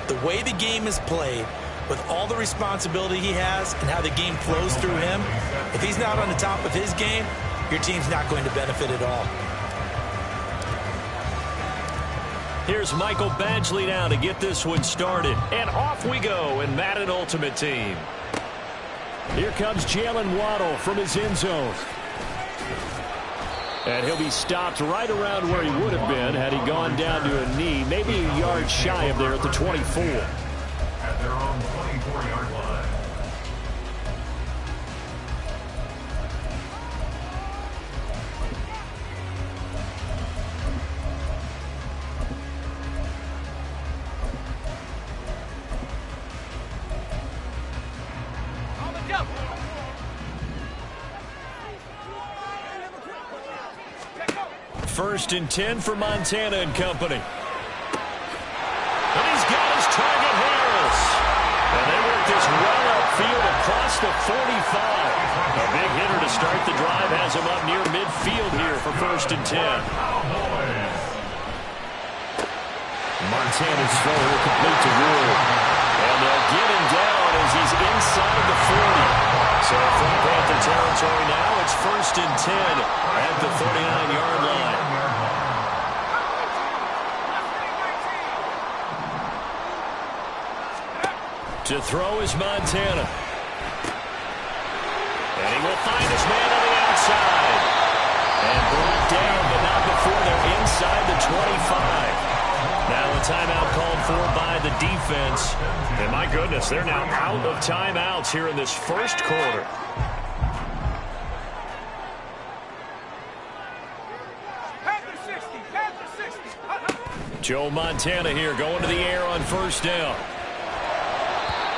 The way the game is played, with all the responsibility he has and how the game flows through him, if he's not on the top of his game, your team's not going to benefit at all. Here's Michael Badgley now to get this one started. And off we go in Madden Ultimate Team. Here comes Jalen Waddle from his end zone. And he'll be stopped right around where he would have been had he gone down to a knee, maybe a yard shy of there at the 24. At their own 24-yard line. First and 10 for Montana and company. And he's got his target, Harris. And they work this well upfield across the 45. A big hitter to start the drive has him up near midfield here for first and 10. Montana's throw will complete to Wood. And they'll get him down as he's inside the 40. So from Panther territory now, it's first and 10 at the 49-yard line. To throw is Montana. And he will find his man on the outside. And brought down, but not before they're inside the 25. Now a timeout called for by the defense. And my goodness, they're now out of timeouts here in this first quarter. Joe Montana here going to the air on first down.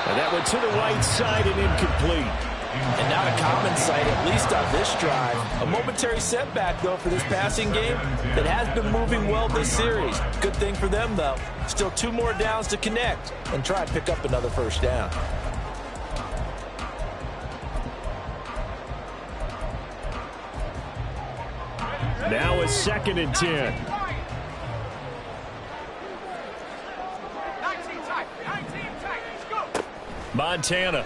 And that went to the right side and incomplete. And not a common sight, at least on this drive. A momentary setback, though, for this passing game that has been moving well this series. Good thing for them, though. Still 2 more downs to connect and try and pick up another first down. Now it's second and 10. Montana.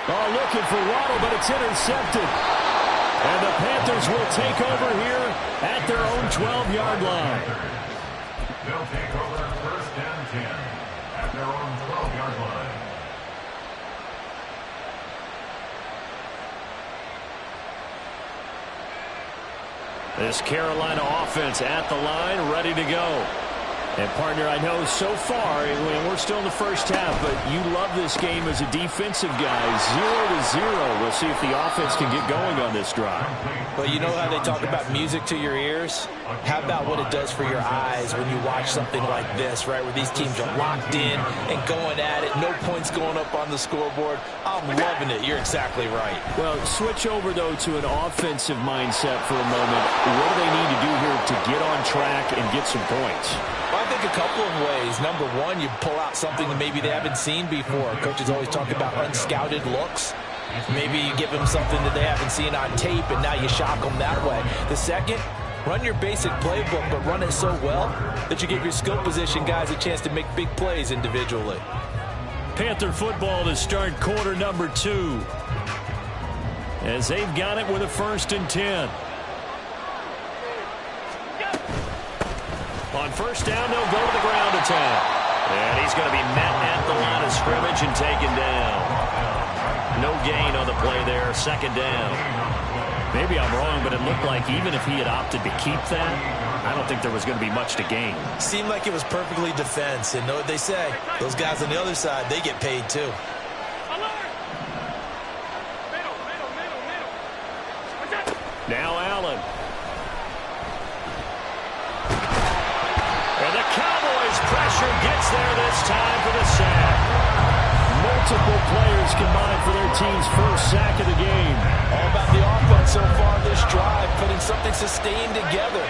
Oh, looking for Waddle, but it's intercepted. And the Panthers will take over here at their own 12-yard line. They'll take over first and 10 at their own 12-yard line. This Carolina offense at the line, ready to go. And, partner, I know so far, we're still in the first half, but you love this game as a defensive guy. 0-0. We'll see if the offense can get going on this drive. Well, you know how they talk about music to your ears? How about what it does for your eyes when you watch something like this, right, where these teams are locked in and going at it, no points going up on the scoreboard? I'm loving it. You're exactly right. Well, switch over, though, to an offensive mindset for a moment. What do they need to do here to get on track and get some points? Well, I think a couple of ways. Number one, you pull out something that maybe they haven't seen before. Coaches always talk about unscouted looks. Maybe you give them something that they haven't seen on tape, and now you shock them that way. The second, run your basic playbook, but run it so well that you give your skill position guys a chance to make big plays individually. Panther football to start quarter number 2. As they've got it with a first and 10. On first down, they'll go to the ground attack. And he's going to be met at the line of scrimmage and taken down. No gain on the play there, second down. Maybe I'm wrong, but it looked like even if he had opted to keep that, I don't think there was going to be much to gain. Seemed like it was perfectly defense, and know what they say. Those guys on the other side, they get paid too. Now Allen. And the Cowboys pressure gets there this time for the sack. Multiple players combined for their team's first sack of the game. All about the offense so far this drive, putting something sustained together.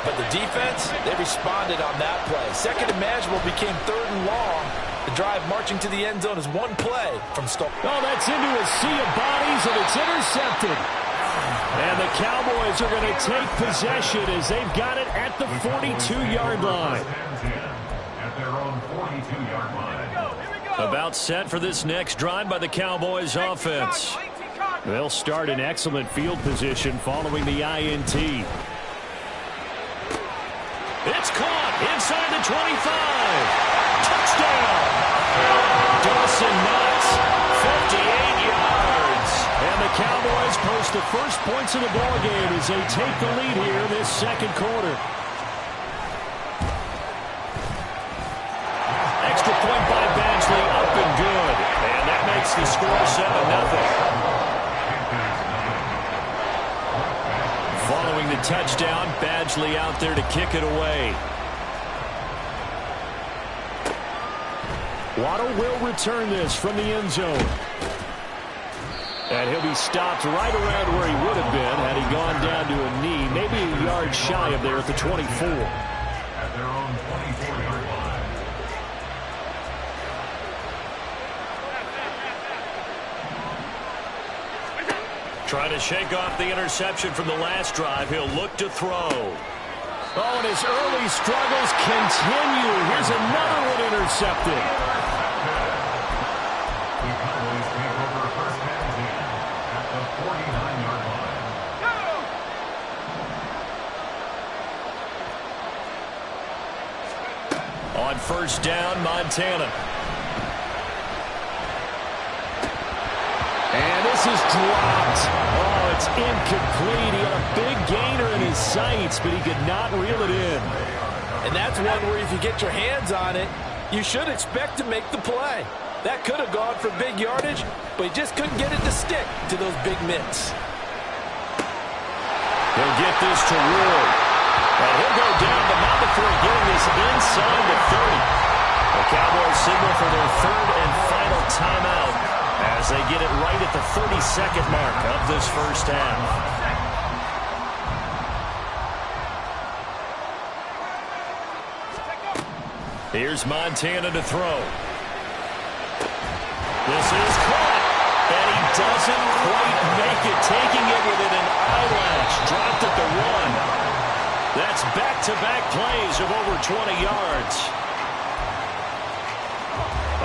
But the defense, they responded on that play. Second and manageable became third and long. The drive marching to the end zone is one play from Skull. Oh, that's into a sea of bodies, and it's intercepted. And the Cowboys are going to take possession as they've got it at the 42-yard line. their own 42-yard line. About set for this next drive by the Cowboys offense. They'll start in excellent field position following the INT. It's caught inside the 25. Touchdown. Dawson Knox, 58 yards. And the Cowboys post the first points of the ballgame as they take the lead here this second quarter. Extra point by Badgley, up and good. And that makes the score 7-0. Following the touchdown, Badgley out there to kick it away. Waddle will return this from the end zone. And he'll be stopped right around where he would have been had he gone down to a knee, maybe a yard shy of there at the 24. At their own 24-yard line. Trying to shake off the interception from the last drive. He'll look to throw. Oh, and his early struggles continue. Here's another one intercepted. The Cowboys take over first and 10 at the 49-yard line. On first down, Montana. And this is dropped. Oh, it's incomplete. He had a big gainer in his sights, but he could not reel it in. And that's one where if you get your hands on it, you should expect to make the play. That could have gone for big yardage, but he just couldn't get it to stick to those big mitts. He'll get this to Ward. And he'll go down, but not before getting this inside the 30. The Cowboys signal for their third and final timeout as they get it right at the 32nd mark of this first half. Here's Montana to throw. This is caught, and he doesn't quite make it, taking it within an eyelash. Dropped at the 1. That's back-to-back plays of over 20 yards.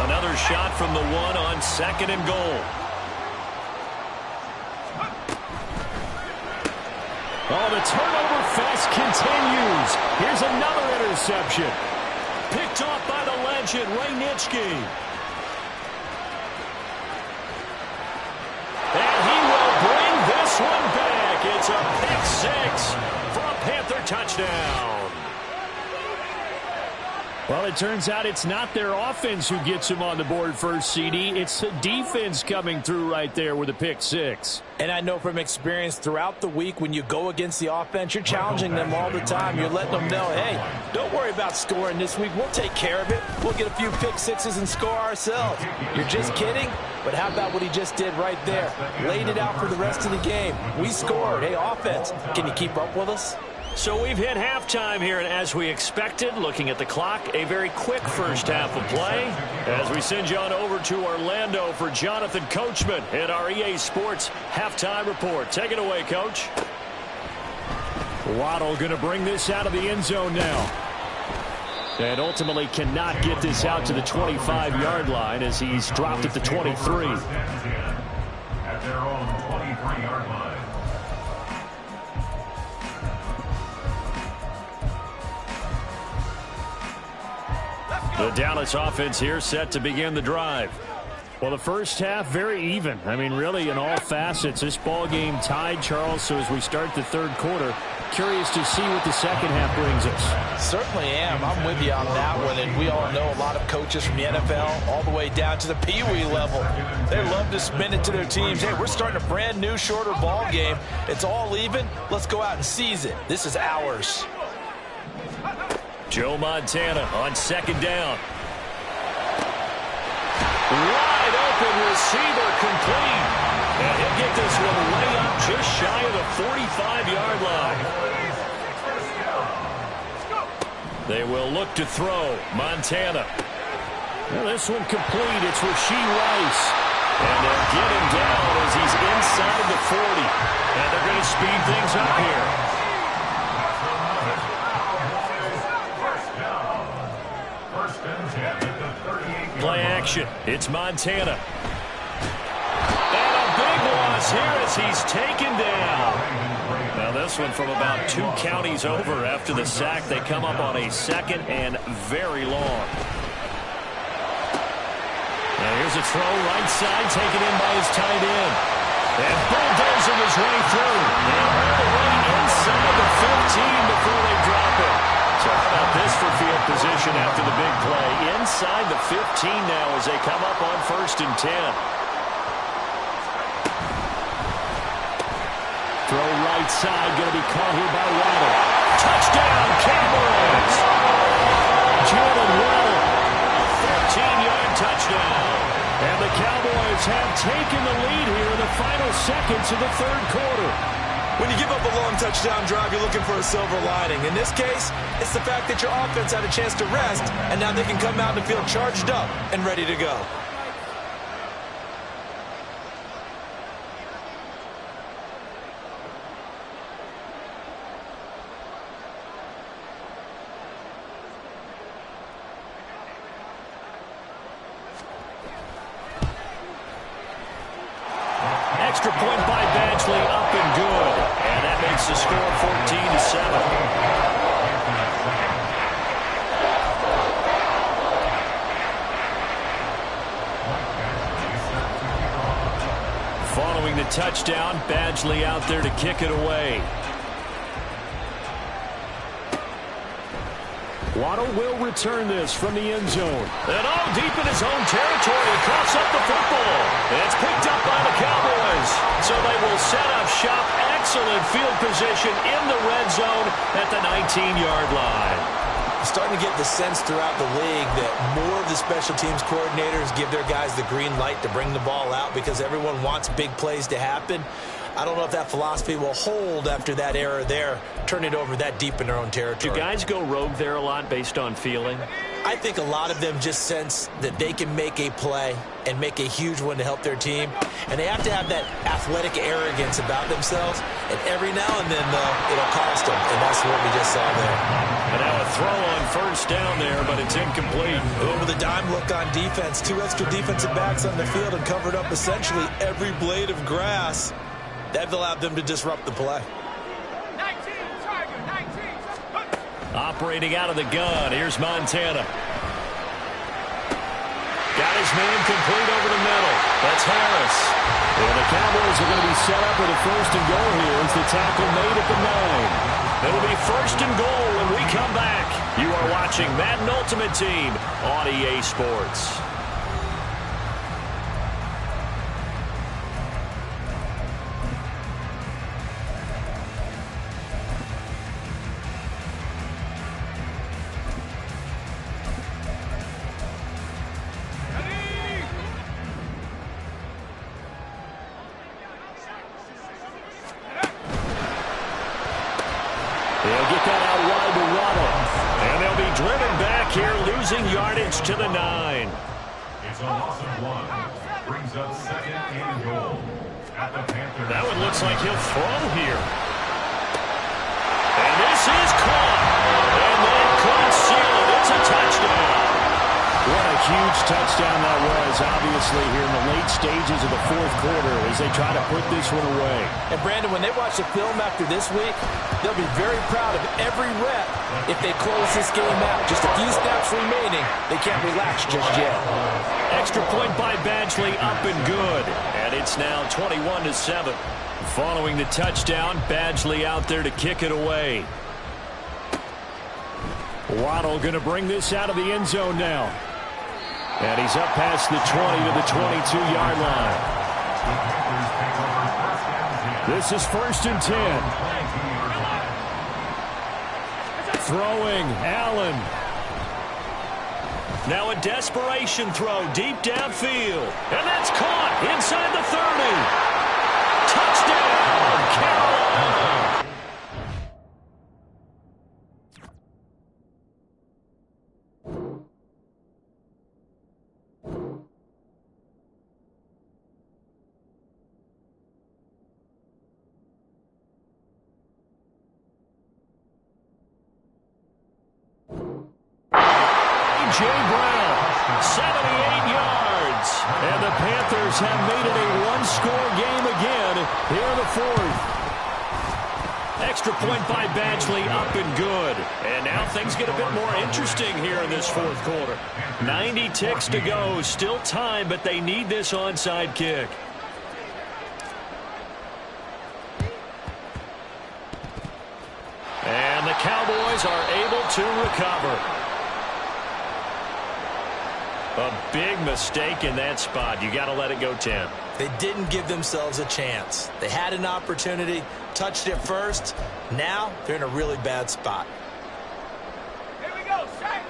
Another shot from the 1 on second and goal. Oh, the turnover fest continues. Here's another interception. Picked off by the legend, Ray Nitschke. And he will bring this one back. It's a pick-6 for a Panther touchdown. Well, it turns out it's not their offense who gets him on the board first, CD. It's the defense coming through right there with a pick-6. And I know from experience throughout the week when you go against the offense, you're challenging them all the time. You're letting them know, hey, don't worry about scoring this week. We'll take care of it. We'll get a few pick-6s and score ourselves. You're just kidding? But how about what he just did right there? Laid it out for the rest of the game. We scored. Hey, offense, can you keep up with us? So we've hit halftime here, and as we expected, looking at the clock, a very quick first half of play. As we send you on over to Orlando for Jonathan Coachman at our EA Sports Halftime Report. Take it away, Coach. Waddle going to bring this out of the end zone now. And ultimately cannot get this out to the 25-yard line as he's dropped at the 23. At their own 23-yard line. The Dallas offense here set to begin the drive. Well, the first half, very even. I mean, really, in all facets, this ball game tied, Charles. So as we start the third quarter, curious to see what the second half brings us. Certainly am. I'm with you on that one. And we all know a lot of coaches from the NFL all the way down to the Pee-wee level. They love to spin it to their teams. Hey, we're starting a brand new, shorter ball game. It's all even. Let's go out and seize it. This is ours. Joe Montana on second down. Wide open receiver complete. And he'll get this one way up just shy of the 45-yard line. They will look to throw. Montana. Well, this one complete. It's Rashee Rice. And they'll get him down as he's inside the 40. And they're going to speed things up here. First and 10 at the 38-yard Play line. action. It's Montana. And a big loss here as he's taken down. Now this one from about 2 counties over after the sack. They come up on a 2nd and very long. Now here's a throw right side taken in by his tight end. And bulldozing his way through. And all the way inside the 15 before they drop it. So how about this for field position after the big play? Inside the 15 now as they come up on 1st and 10. Throw right side, going to be caught here by Waddle. Touchdown, Cowboys! Jalen Waddle, a 13-yard touchdown. And the Cowboys have taken the lead here in the final seconds of the 3rd quarter. When you give up a long touchdown drive, you're looking for a silver lining. In this case, it's the fact that your offense had a chance to rest, and now they can come out and feel charged up and ready to go. Extra point by Badgley, up and good. And that makes the score 14-7. Following the touchdown, Badgley out there to kick it away. Waddle will return this from the end zone. And all deep in his own territory, he coughs up the football. And it's picked up by the Cowboys. So they will set up shop. Excellent field position in the red zone at the 19-yard line. Starting to get the sense throughout the league that more of the special teams coordinators give their guys the green light to bring the ball out because everyone wants big plays to happen. I don't know if that philosophy will hold after that error there, turn it over that deep in their own territory. Do guys go rogue there a lot based on feeling? I think a lot of them just sense that they can make a play and make a huge one to help their team. And they have to have that athletic arrogance about themselves. And every now and then, though, it'll cost them. And that's what we just saw there. And now a throw on 1st down there, but it's incomplete. Over the dime look on defense. 2 extra defensive backs on the field and covered up essentially every blade of grass. That allowed them to disrupt the play. 19. Operating out of the gun, here's Montana. Got his man complete over the middle. That's Harris. And the Cowboys are going to be set up with a 1st and goal here as the tackle made at the 9. It'll be 1st and goal when we come back. You are watching Madden Ultimate Team on EA Sports. They'll get that out wide to Waddle. And they'll be driven back here, losing yardage to the 9. It's a loss of 1. Brings up 2nd and goal at the Panthers. That one looks like he'll throw here. And this is caught. And that could seal it. It's a touchdown. What a huge touchdown that was, obviously, here in the late stages of the 4th quarter as they try to put this one away. And, Brandon, when they watch the film after this week, they'll be very proud of every rep if they close this game out. Just a few snaps remaining. They can't relax just yet. Extra point by Badgley, up and good. And it's now 21-7. Following the touchdown, Badgley out there to kick it away. Waddle going to bring this out of the end zone now. And he's up past the 20 to the 22-yard line. This is 1st and 10. Throwing, Allen. Now a desperation throw deep downfield. And that's caught inside the 30. Touchdown, Carolina. A.J. Brown, 78 yards. And the Panthers have made it a one-score game again here in the fourth. Extra point by Badgley, up and good. And now things get a bit more interesting here in this fourth quarter. 90 ticks to go. Still time, but they need this onside kick. And the Cowboys are able to recover. A big mistake in that spot. You got to let it go 10. They didn't give themselves a chance. They had an opportunity, touched it first. Now they're in a really bad spot. Here we go, set.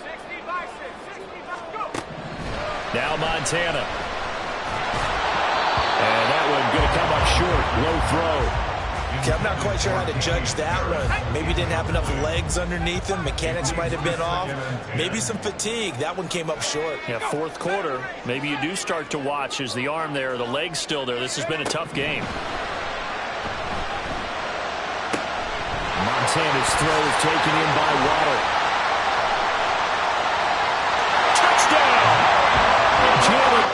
65, 65, go. Now Montana. And that one going to come up short. Low throw. Okay, I'm not quite sure how to judge that one. Maybe didn't have enough legs underneath him. Mechanics might have been off. Maybe some fatigue. That one came up short. Yeah, fourth quarter. Maybe you do start to watch. Is the arm there, the leg's still there? This has been a tough game. Montana's throw is taken in by Water. Touchdown! Jalen.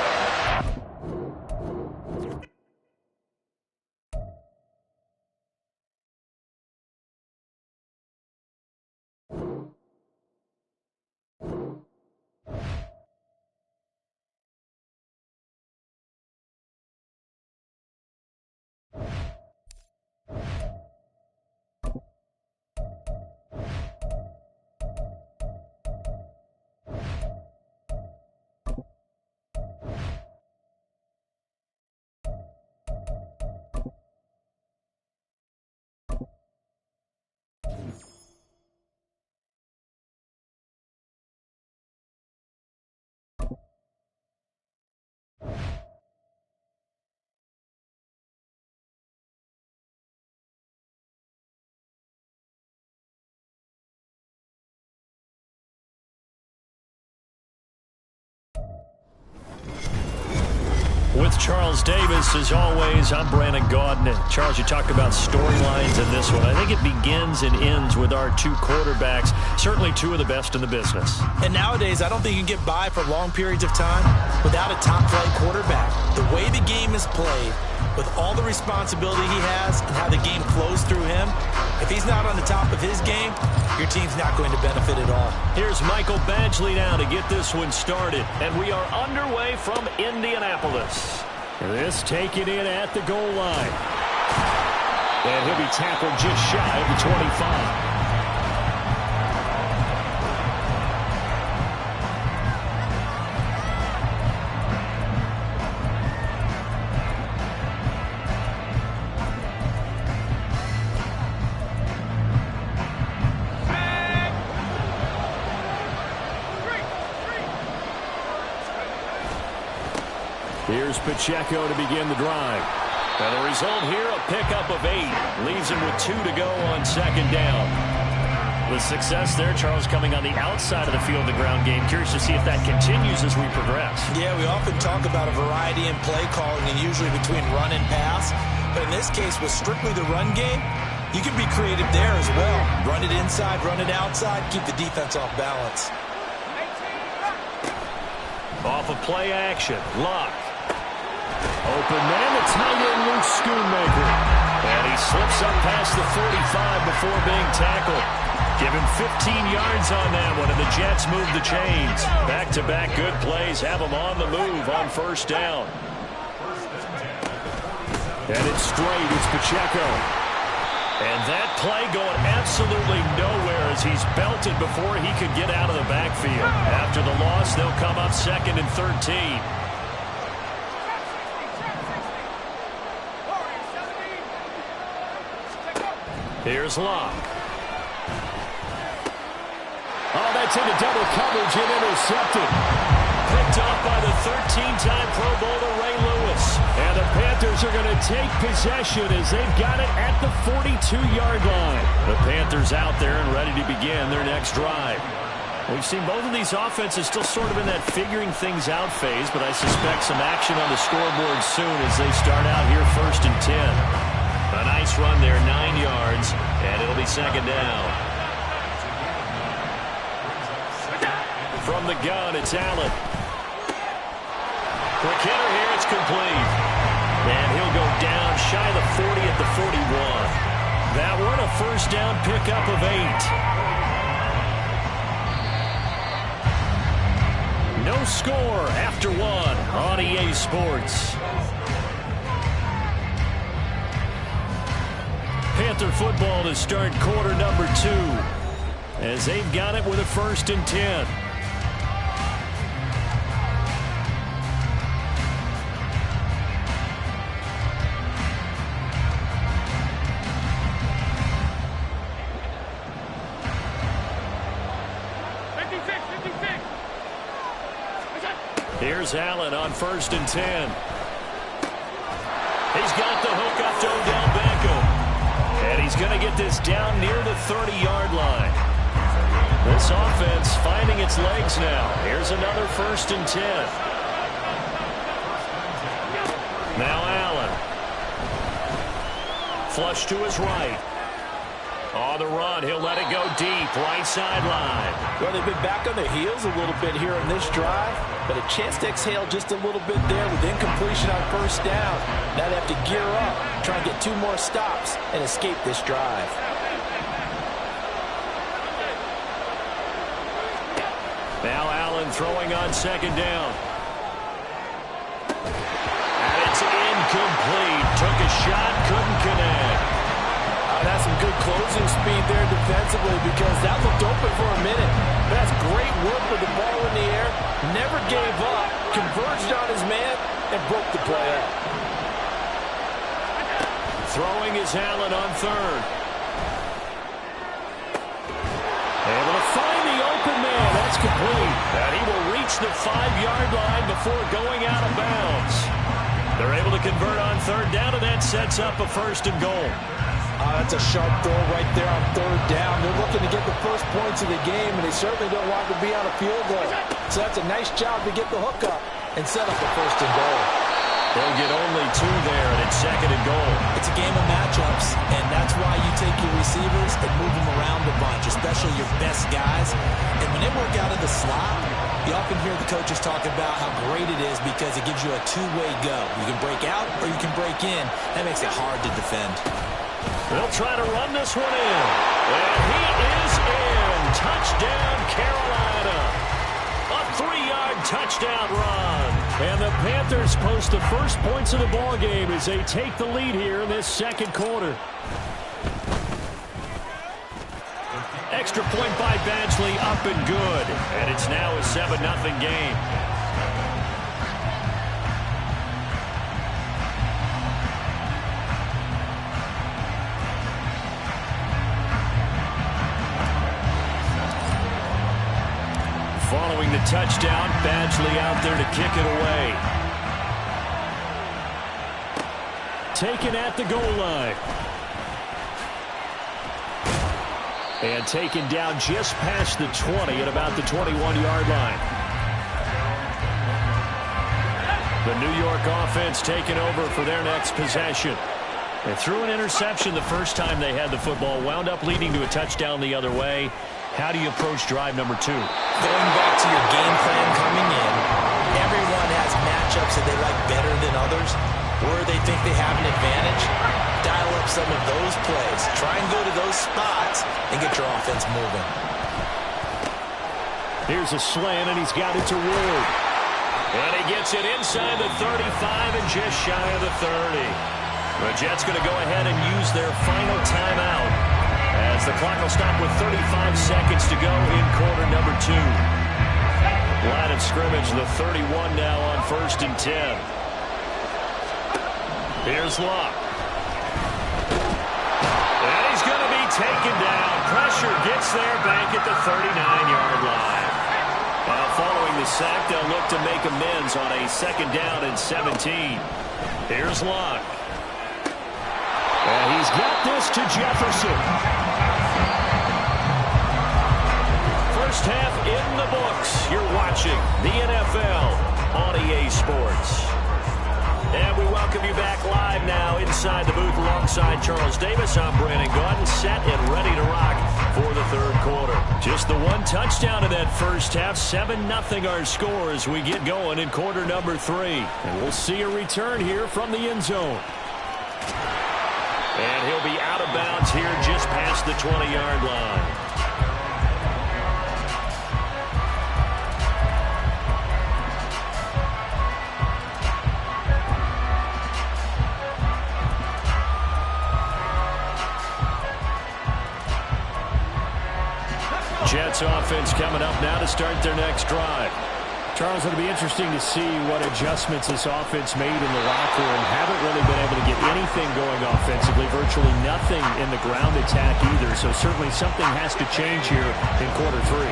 With Charles Davis, as always, I'm Brandon Gaudin. Charles, you talk about storylines in this one. I think it begins and ends with our two quarterbacks, certainly two of the best in the business. And nowadays, I don't think you can get by for long periods of time without a top-flight quarterback. The way the game is played, with all the responsibility he has and how the game flows through him, if he's not on the top of his game, your team's not going to benefit at all. Here's Michael Badgley now to get this one started. And we are underway from Indianapolis. This taken in at the goal line. And he'll be tackled just shy of the 25. Here's Pacheco to begin the drive. And the result here, a pickup of 8. Leaves him with 2 to go on second down. The success there, Charles, coming on the outside of the field, the ground game. Curious to see if that continues as we progress. Yeah, we often talk about a variety in play calling and usually between run and pass. But in this case, with strictly the run game, you can be creative there as well. Run it inside, run it outside, keep the defense off balance. Off of play action, Luck. Open man, the tight end Luke Schoonmaker. And he slips up past the 45 before being tackled. Give him 15 yards on that one, and the Jets move the chains. Back-to-back good plays have them on the move on first down. And it's straight, it's Pacheco. And that play going absolutely nowhere as he's belted before he could get out of the backfield. After the loss, they'll come up 2nd and 13. Here's Locke. Oh, that's into double coverage and intercepted. Picked off by the 13-time Pro Bowler Ray Lewis. And the Panthers are going to take possession as they've got it at the 42-yard line. The Panthers out there and ready to begin their next drive. We've seen both of these offenses still sort of in that figuring things out phase, but I suspect some action on the scoreboard soon as they start out here 1st and 10. A nice run there, 9 yards, and it'll be 2nd down. From the gun, it's Allen. Quick hitter here, it's complete. And he'll go down shy of the 40 at the 41. That one a first down pickup of 8. No score after 1 on EA Sports. Panther football to start quarter number 2 as they've got it with a 1st and 10. Here's Allen on 1st and 10. He's got the hook up to Odell Beckham. And he's going to get this down near the 30-yard line. This offense finding its legs now. Here's another 1st and 10. Now Allen. Flush to his right. On the run, he'll let it go deep, right sideline. Well, they've been back on their heels a little bit here on this drive, but a chance to exhale just a little bit there with incompletion on 1st down. Now they have to gear up, try and get 2 more stops and escape this drive. Now Allen throwing on 2nd down. And it's incomplete. Took a shot, couldn't connect. That's some good closing speed there defensively because that looked open for a minute. That's great work with the ball in the air. Never gave up. Converged on his man and broke the play out. Throwing is Allen on 3rd. Able to find the open man. That's complete. And he will reach the 5-yard line before going out of bounds. They're able to convert on 3rd down, and that sets up a 1st and goal. That's a sharp throw right there on 3rd down. They're looking to get the first points of the game, and they certainly don't want to be on a field goal. So that's a nice job to get the hook up and set up the 1st and goal. They'll get only 2 there, and it's 2nd and goal. It's a game of matchups, and that's why you take your receivers and move them around a bunch, especially your best guys. And when they work out in the slot, you often hear the coaches talk about how great it is because it gives you a 2-way go. You can break out or you can break in. That makes it hard to defend. They'll try to run this one in. And he is in. Touchdown, Carolina. A 3-yard touchdown run. And the Panthers post the first points of the ball game as they take the lead here in this 2nd quarter. Extra point by Badgley, up and good. And it's now a 7-0 game. Following the touchdown, Badgley out there to kick it away. Taken at the goal line. And taken down just past the 20 at about the 21-yard line. The New York offense taking over for their next possession. They threw an interception the first time they had the football, wound up leading to a touchdown the other way. How do you approach drive number 2? Going back to your game plan coming in, everyone has matchups that they like better than others, where they think they have an advantage. Dial up some of those plays. Try and go to those spots and get your offense moving. Here's a slant, and he's got it to Ward. And he gets it inside the 35 and just shy of the 30. The Jets going to go ahead and use their final timeout as the clock will stop with 35 seconds to go in quarter number 2. Line of scrimmage, the 31 now on 1st and 10. Here's Luck. And he's going to be taken down. Pressure gets there back at the 39-yard line. Now following the sack, they'll look to make amends on a 2nd down and 17. Here's Luck. And he's got this to Jefferson. First half in the books. You're watching the NFL on EA Sports. And we welcome you back live now inside the booth alongside Charles Davis. I'm Brandon Gaudin, set and ready to rock for the third quarter. Just the one touchdown in that first half. 7-0 our score as we get going in quarter number 3. And we'll see a return here from the end zone. And he'll be out of bounds here just past the 20-yard line. Jets offense coming up now to start their next drive. Charles, it'll be interesting to see what adjustments this offense made in the locker room. Haven't really been able to get anything going offensively, virtually nothing in the ground attack either. So certainly something has to change here in quarter 3.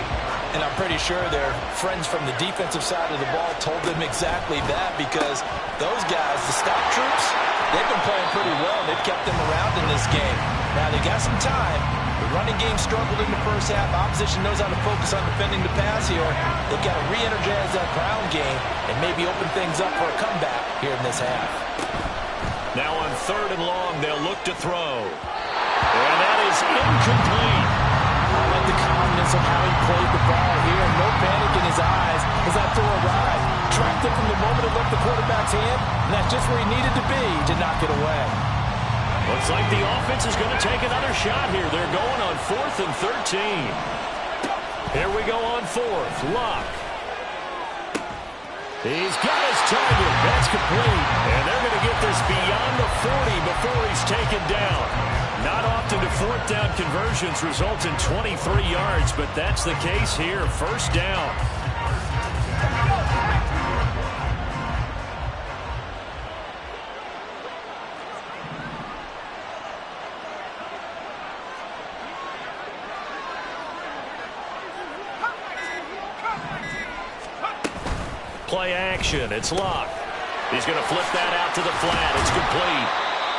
And I'm pretty sure their friends from the defensive side of the ball told them exactly that, because those guys, the stop troops, they've been playing pretty well. They've kept them around in this game. Now they got some time. The running game struggled in the first half. Opposition knows how to focus on defending the pass here. They've got to re-energize that ground game and maybe open things up for a comeback here in this half. Now on 3rd and long, they'll look to throw. And that is incomplete. I like the confidence of how he played the ball here. No panic in his eyes as that throw arrived. Tracked it from the moment it left the quarterback's hand, and that's just where he needed to be to knock it away. Looks like the offense is going to take another shot here. They're going on 4th and 13. Here we go on 4th. Luck. He's got his target. That's complete. And they're going to get this beyond the 40 before he's taken down. Not often do 4th down conversions result in 23 yards, but that's the case here. 1st down. Play action. It's Luck. He's going to flip that out to the flat. It's complete.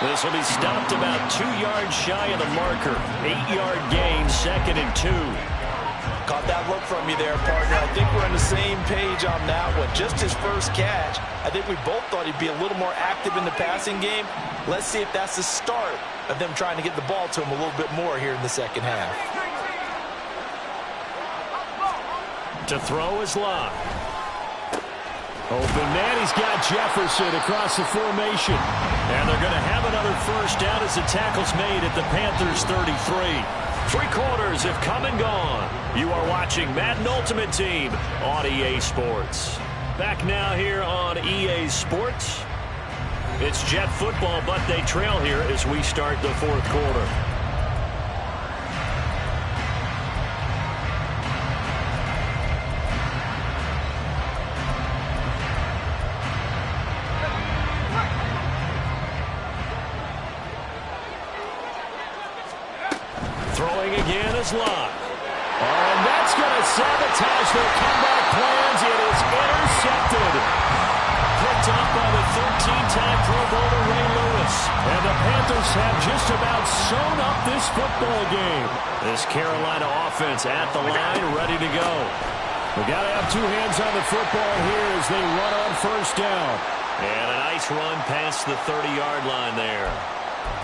This will be stopped about 2 yards shy of the marker. 8-yard gain, 2nd and 2. Caught that look from you there, partner. I think we're on the same page on that one. Just his first catch. I think we both thought he'd be a little more active in the passing game. Let's see if that's the start of them trying to get the ball to him a little bit more here in the second half. To throw is Luck. Open man, he's got Jefferson across the formation. And they're going to have another 1st down as the tackle's made at the Panthers' 33. 3 quarters have come and gone. You are watching Madden Ultimate Team on EA Sports. Back now here on EA Sports. It's Jet football, but they trail here as we start the 4th quarter. Throwing again is Luck. And that's going to sabotage their comeback plans. It is intercepted. Picked up by the 13-time Pro Bowler Ray Lewis. And the Panthers have just about sewn up this football game. This Carolina offense at the line, ready to go. We got to have 2 hands on the football here as they run on 1st down. And a nice run past the 30-yard line there.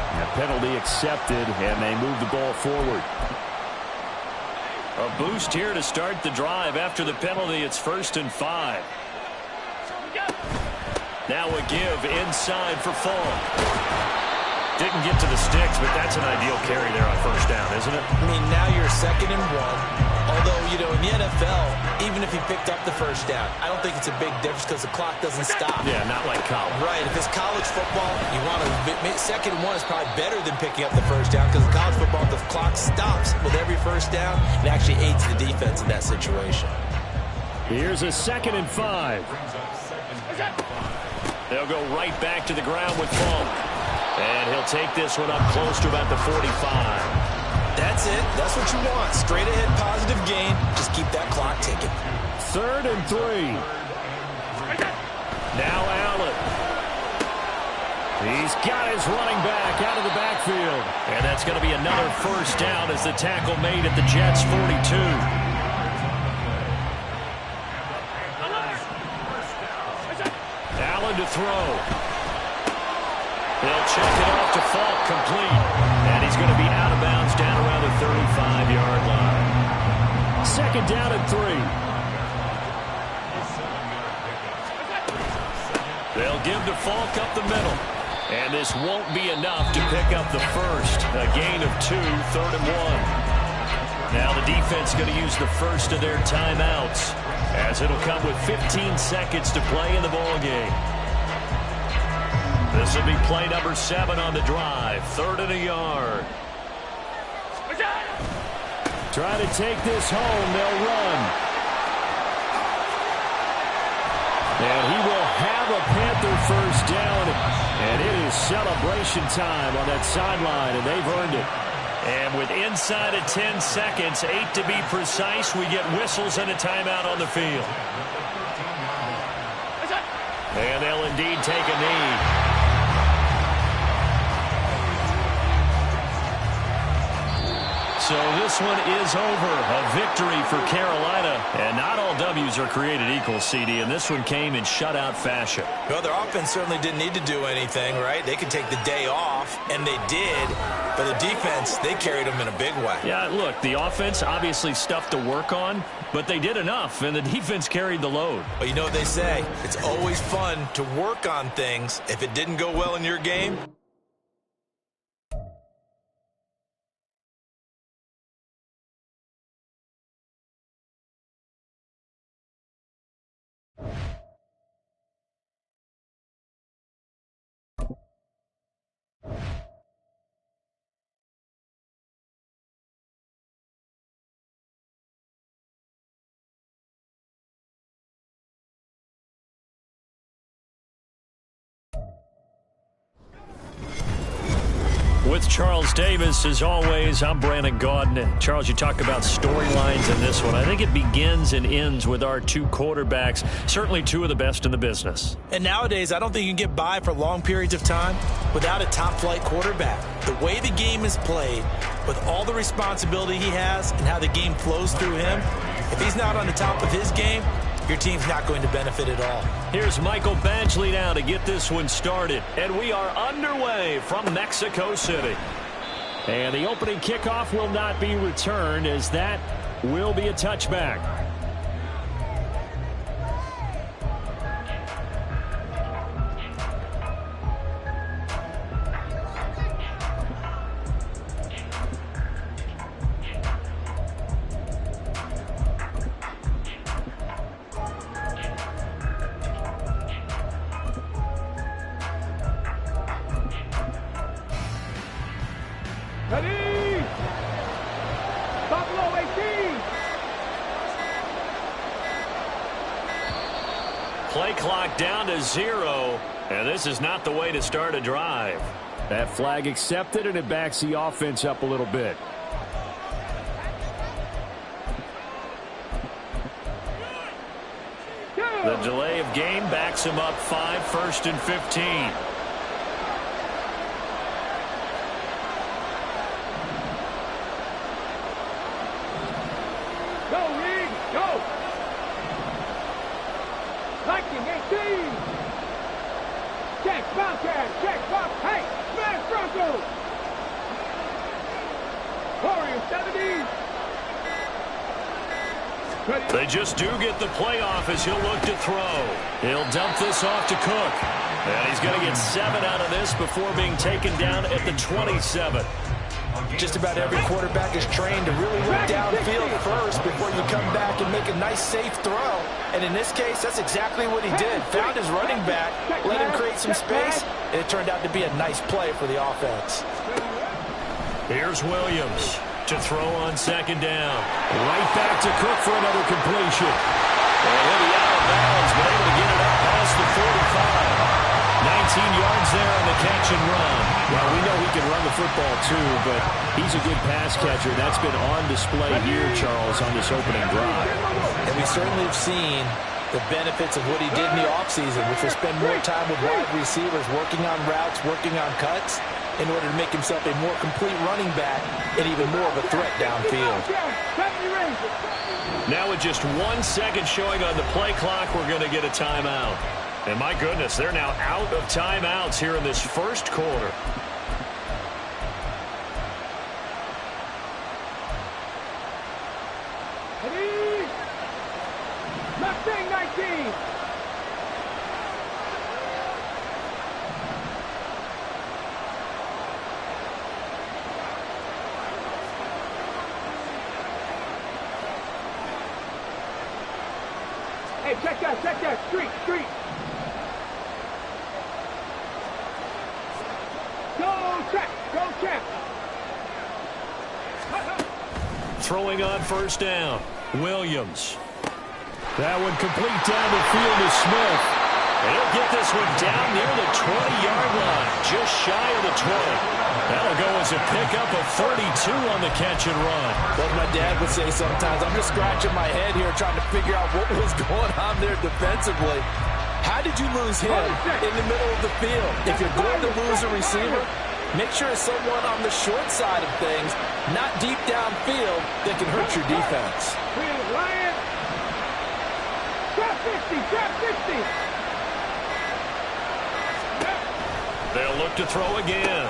A penalty accepted, and they move the ball forward. A boost here to start the drive. After the penalty, it's 1st and 5. Now a give inside for Falk. Didn't get to the sticks, but that's an ideal carry there on 1st down, isn't it? I mean, now you're 2nd and 1. Although, you know, in the NFL, even if he picked up the 1st down, I don't think it's a big difference because the clock doesn't stop. Yeah, not like college. Right. If it's college football, you want to 2nd and 1 is probably better than picking up the 1st down because in college football, the clock stops with every 1st down. It actually aids the defense in that situation. Here's a 2nd and 5. They'll go right back to the ground with Falk. And he'll take this one up close to about the 45. That's it. That's what you want. Straight ahead, positive gain. Just keep that clock ticking. 3rd and 3. Now Allen. He's got his running back out of the backfield. And that's going to be another 1st down as the tackle made at the Jets' 42. Allen to throw. He'll check it off to Falk, complete. And he's going to be out of bounds down around the 35-yard second down and 3. They'll give to Falk up the middle. And this won't be enough to pick up the first. A gain of 2, 3rd and 1. Now the defense going to use the first of their timeouts, as it'll come with 15 seconds to play in the ballgame. This will be play number 7 on the drive. 3rd and a yard. Try to take this home. They'll run. And he will have a Panther first down. And it is celebration time on that sideline, and they've earned it. And with inside of 10 seconds, 8 to be precise, we get whistles and a timeout on the field. And they'll indeed take a knee. So this one is over. A victory for Carolina. And not all W's are created equal, CD. And this one came in shutout fashion. Well, their offense certainly didn't need to do anything, right? They could take the day off, and they did. But the defense, they carried them in a big way. Yeah, look, the offense obviously stuff to work on, but they did enough, and the defense carried the load. Well, you know what they say. It's always fun to work on things. If it didn't go well in your game, with Charles Davis, as always, I'm Brandon Gaudin. And Charles, you talk about storylines in this one. I think it begins and ends with our 2 quarterbacks, certainly 2 of the best in the business. and nowadays, I don't think you can get by for long periods of time without a top-flight quarterback. The way the game is played, with all the responsibility he has and how the game flows through him, if he's not on the top of his game, your team's not going to benefit at all. Here's Michael Badgley now to get this one started. And we are underway from Mexico City. And the opening kickoff will not be returned, as that will be a touchback. Ready! Buffalo 18! Play clock down to 0, and this is not the way to start a drive. That flag accepted, and it backs the offense up a little bit. The delay of game backs him up 5, 1st and 15. Go, Reed! Go! Lightning 18! Check, Bobcat! Check, Bob! Hey! Smash Broncos! Warriors 70! They just do get the playoff as he'll look to throw. He'll dump this off to Cook. And he's going to get 7 out of this before being taken down at the 27. Just about every quarterback is trained to really look downfield first before you come back and make a nice, safe throw. And in this case, that's exactly what he did. Found his running back, let him create some space, and it turned out to be a nice play for the offense. Here's Williams to throw on 2nd down. Right back to Cook for another completion. And he'll be out of bounds, but able to get it up past the 45. 19 yards there on the catch and run. Well, we know he can run the football too, but he's a good pass catcher. That's been on display here, Charles, on this opening drive. And we certainly have seen the benefits of what he did in the offseason, which was spend more time with wide receivers, working on routes, working on cuts, in order to make himself a more complete running back and even more of a threat downfield. Now with just 1 second showing on the play clock, we're going to get a timeout. And my goodness, they're now out of timeouts here in this first quarter. Ready! Mustang 19. Hey, check that, street. Go check. Throwing on first down, Williams. That one complete down the field to Smith. And he'll get this one down near the 20-yard line, just shy of the 20. That'll go as a pickup of 32 on the catch and run. Like my dad would say sometimes, I'm just scratching my head here trying to figure out what was going on there defensively. How did you lose him in the middle of the field? If you're going to lose a receiver, make sure it's someone on the short side of things, not deep downfield, that can hurt your defense. Lion. Trap 60. They'll look to throw again.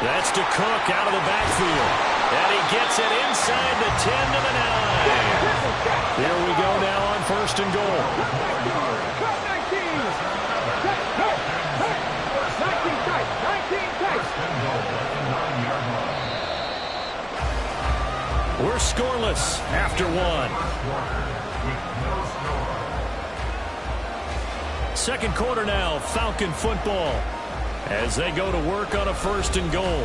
That's to Cook out of the backfield. And he gets it inside the 10 to the 9. Here we go now on first and goal. 19 tight. We're scoreless after one. Second quarter now, Falcon football, as they go to work on a first and goal.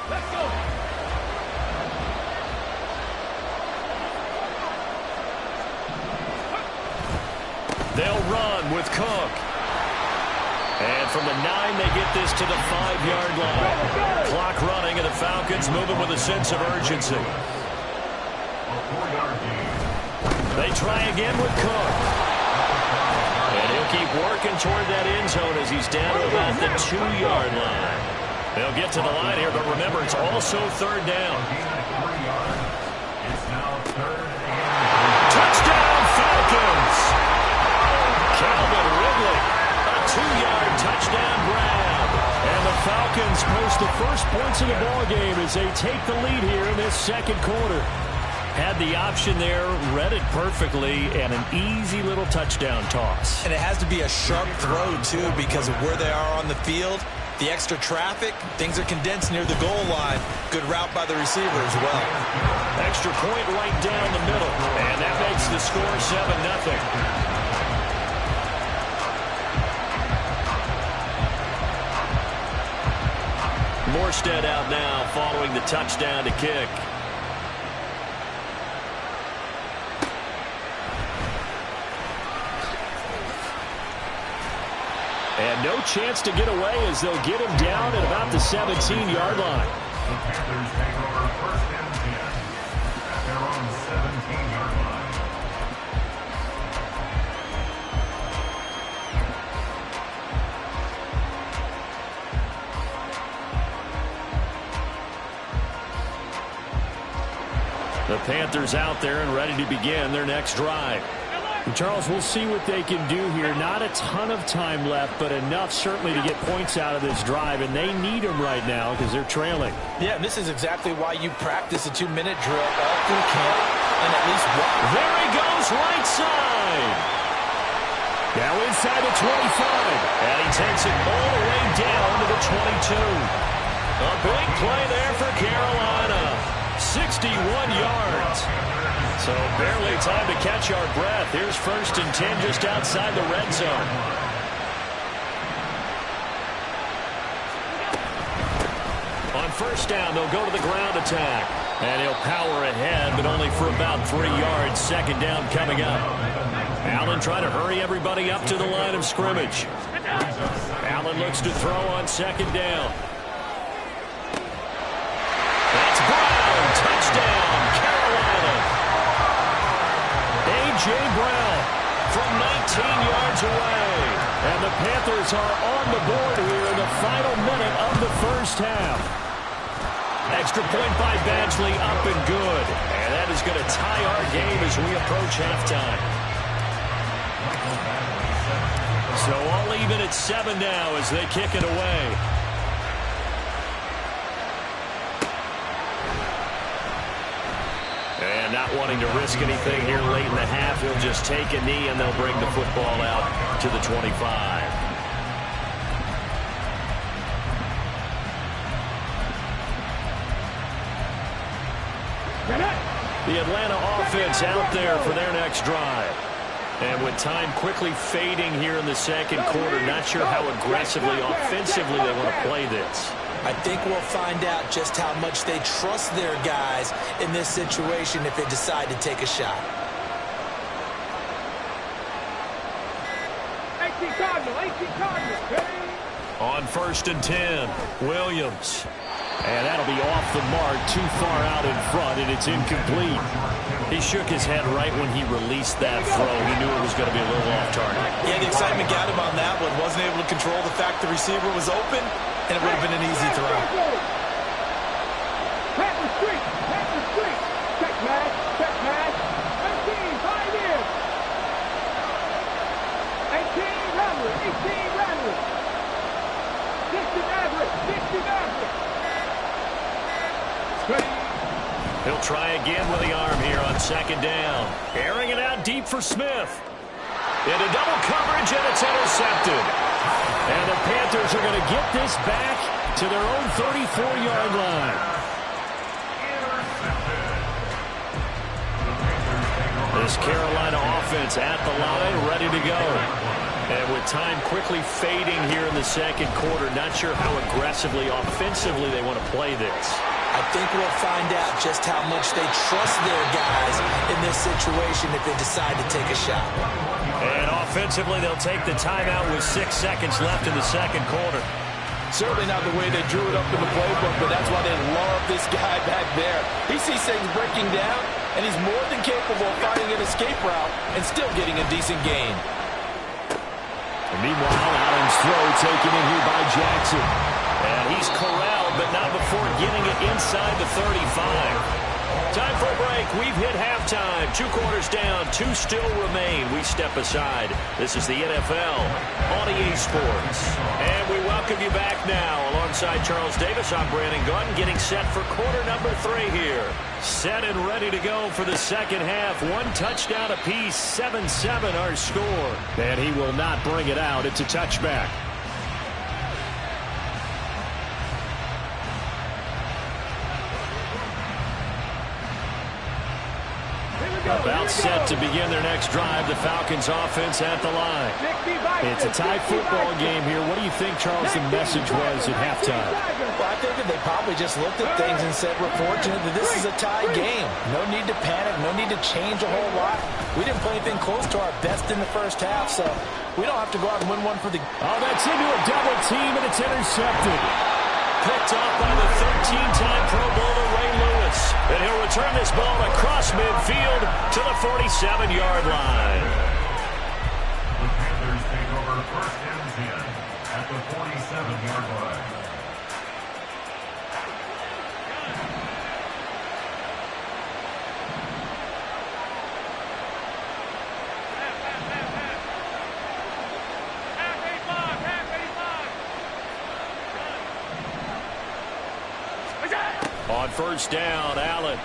Let's go. They'll run with Cook. And from the 9, they get this to the 5-yard line. Clock running, and the Falcons moving with a sense of urgency. They try again with Cook. And he'll keep working toward that end zone as he's down to about the 2-yard line. They'll get to the line here, but remember, it's also third down. Touchdown, Falcons! Calvin Ridley, a 2-yard touchdown grab. And the Falcons post the first points of the ball game as they take the lead here in this second quarter. Had the option there, read it perfectly, and an easy little touchdown toss. And it has to be a sharp throw, too, because of where they are on the field. The extra traffic, things are condensed near the goal line. Good route by the receiver as well. Extra point right down the middle. And that makes the score 7-0. Morstead out now following the touchdown to kick. And no chance to get away as they'll get him down at about the 17-yard line. The Panthers take over first and 10 at their own 17-yard line. The Panthers out there and ready to begin their next drive. And Charles, we'll see what they can do here. Not a ton of time left, but enough certainly to get points out of this drive, and they need them right now because they're trailing. Yeah, and this is exactly why you practice a 2-minute drill all through camp, and at least one. There he goes, right side. Now inside the 25. And he takes it all the way down to the 22. A big play there for Carolina. 61 yards. So barely time to catch our breath. Here's first and 10 just outside the red zone. On first down, they'll go to the ground attack. And he'll power ahead, but only for about 3 yards. Second down coming up. Allen trying to hurry everybody up to the line of scrimmage. Allen looks to throw on second down. That's Brown. Touchdown, Carolina. A.J. Brown from 19 yards away. And the Panthers are on the board here in the final minute of the first half. Extra point by Badgley, up and good. And that is going to tie our game as we approach halftime. So all even at 7 now as they kick it away. And not wanting to risk anything here late in the half, he'll just take a knee and they'll bring the football out to the 25. The Atlanta offense out there for their next drive. And with time quickly fading here in the second quarter, not sure how aggressively, offensively they want to play this. I think we'll find out just how much they trust their guys in this situation if they decide to take a shot. 18 Cardinal, 18 Cardinal. On 1st and 10, Williams. And that'll be off the mark, too far out in front, and it's incomplete. He shook his head right when he released that throw. He knew it was going to be a little off target. Yeah, the excitement got him on that one. Wasn't able to control the fact the receiver was open, and it would have been an easy throw. Pat the street, pat the street. Check pass, 13, 5 in. 18 Rattler, 18 Rattler. 60 Maverick, 60 Maverick. He'll try again with the arm here on 2nd down. Airing it out deep for Smith. Into double coverage, and it's intercepted. And the Panthers are going to get this back to their own 34-yard line. This Carolina offense at the line, ready to go. And with time quickly fading here in the second quarter, not sure how aggressively, offensively they want to play this. I think we'll find out just how much they trust their guys in this situation if they decide to take a shot. And offensively, they'll take the timeout with 6 seconds left in the second quarter. Certainly not the way they drew it up in the playbook, but that's why they love this guy back there. He sees things breaking down, and he's more than capable of finding an escape route and still getting a decent gain. And meanwhile, Allen's throw taken in here by Jackson. And he's corralled, but not before getting it inside the 35. Time for a break. We've hit halftime. 2 quarters down, 2 still remain. We step aside. This is the NFL on EA Sports. And we welcome you back now. Alongside Charles Davis, I'm Brandon Gunn, getting set for quarter number 3 here. Set and ready to go for the second half. 1 touchdown apiece, 7-7 our score. And he will not bring it out. It's a touchback. About set to begin their next drive. The Falcons offense at the line. It's a tie football game here. What do you think, Charles, the message was at halftime? Well, I think that they probably just looked at things and said, we're fortunate that this is a tie game. No need to panic. No need to change a whole lot. We didn't play anything close to our best in the first half, so we don't have to go out and win one for the... Oh, that's into a double team, and it's intercepted. Picked off by the 13-time Pro Bowler Ray Lewis. And he'll return this ball across midfield to the 47-yard line. The Panthers take over 1st and 10 at the 47-yard line. On 1st down, Allen.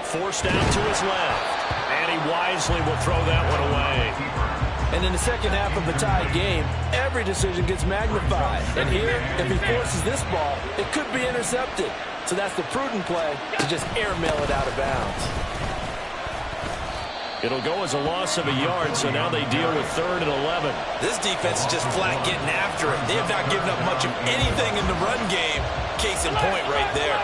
Forced out to his left. And he wisely will throw that one away. And in the second half of a tie game, every decision gets magnified. And here, if he forces this ball, it could be intercepted. So that's the prudent play to just airmail it out of bounds. It'll go as a loss of a yard, so now they deal with 3rd and 11. This defense is just flat getting after it. They have not given up much of anything in the run game. Case in point right there.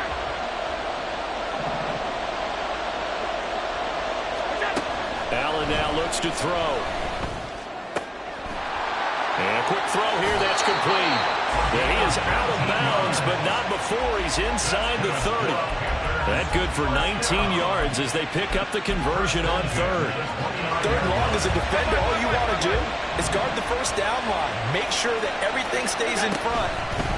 Allen now looks to throw. And a quick throw here, that's complete. Yeah, he is out of bounds, but not before he's inside the 30. That good for 19 yards as they pick up the conversion on 3rd. 3rd and long as a defender, all you want to do is guard the first down line. Make sure that everything stays in front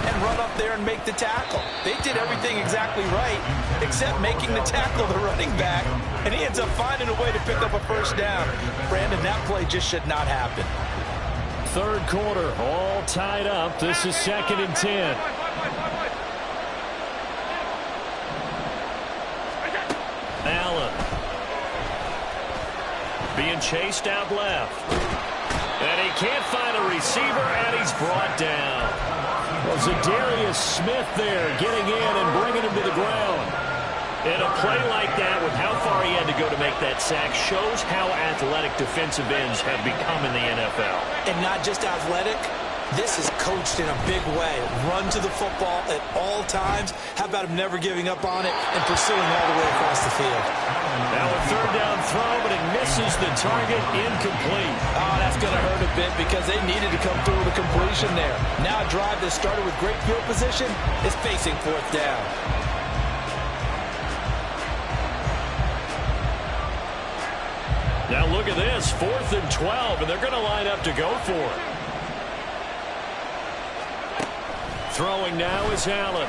and run up there and make the tackle. They did everything exactly right except making the tackle the running back, and he ends up finding a way to pick up a first down. Brandon, that play just should not happen. 3rd quarter, all tied up. This is 2nd and 10. Allen. Being chased out left. And he can't find a receiver, and he's brought down. Well, Zadarius Smith there getting in and bringing him to the ground. And a play like that, with how far he had to go to make that sack, shows how athletic defensive ends have become in the NFL. And not just athletic, this is coached in a big way. Run to the football at all times. How about him never giving up on it and pursuing all the way across the field? Now a third down throw, but it misses the target, incomplete. Oh, that's going to hurt a bit because they needed to come through with a completion there. Now a drive that started with great field position is facing fourth down. Now look at this, 4th and 12, and they're going to line up to go for it. Throwing now is Allen.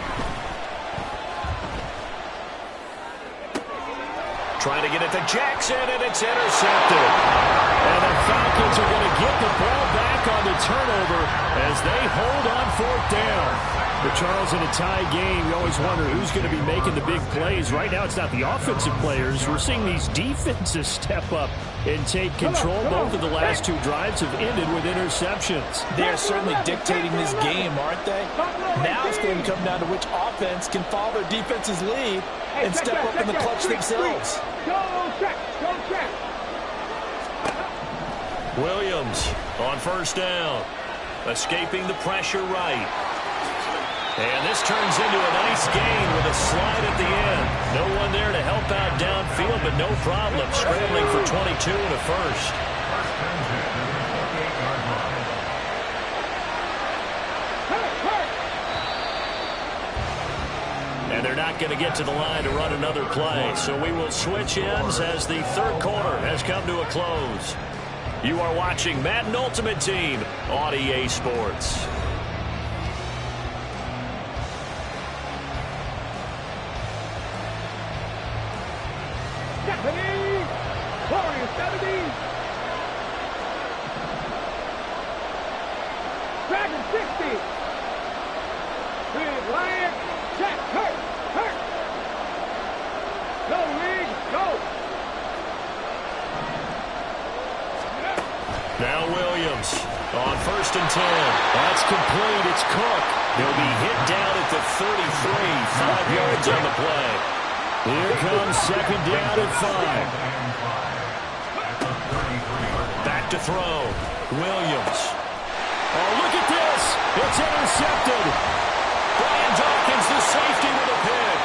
Trying to get it to Jackson, and it's intercepted. And the Falcons are going to get the ball back on the turnover as they hold on 4th down. But Charles, in a tie game, you always wonder who's going to be making the big plays. Right now, it's not the offensive players. We're seeing these defenses step up and take control. Both of the last two drives have ended with interceptions. They are certainly dictating this game, aren't they? Now it's going to come down to which offense can follow their defense's lead and step up in the clutch themselves. Williams on 1st down. Escaping the pressure right. And this turns into a nice gain with a slide at the end. No one there to help out downfield, but no problem. Scrambling for 22 and a first. And they're not going to get to the line to run another play. So we will switch ends as the third quarter has come to a close. You are watching Madden Ultimate Team on EA Sports. Warriors 70. Dragon 60. With Lion, check, hurt. Go, League, go. Now Williams on 1st and 10. That's complete. It's Cook. He'll be hit down at the 33. 5 yards on the play. Here comes 2nd down and 5. Back to throw. Williams. Oh, look at this. It's intercepted. Brian Dawkins, the safety, with a pick.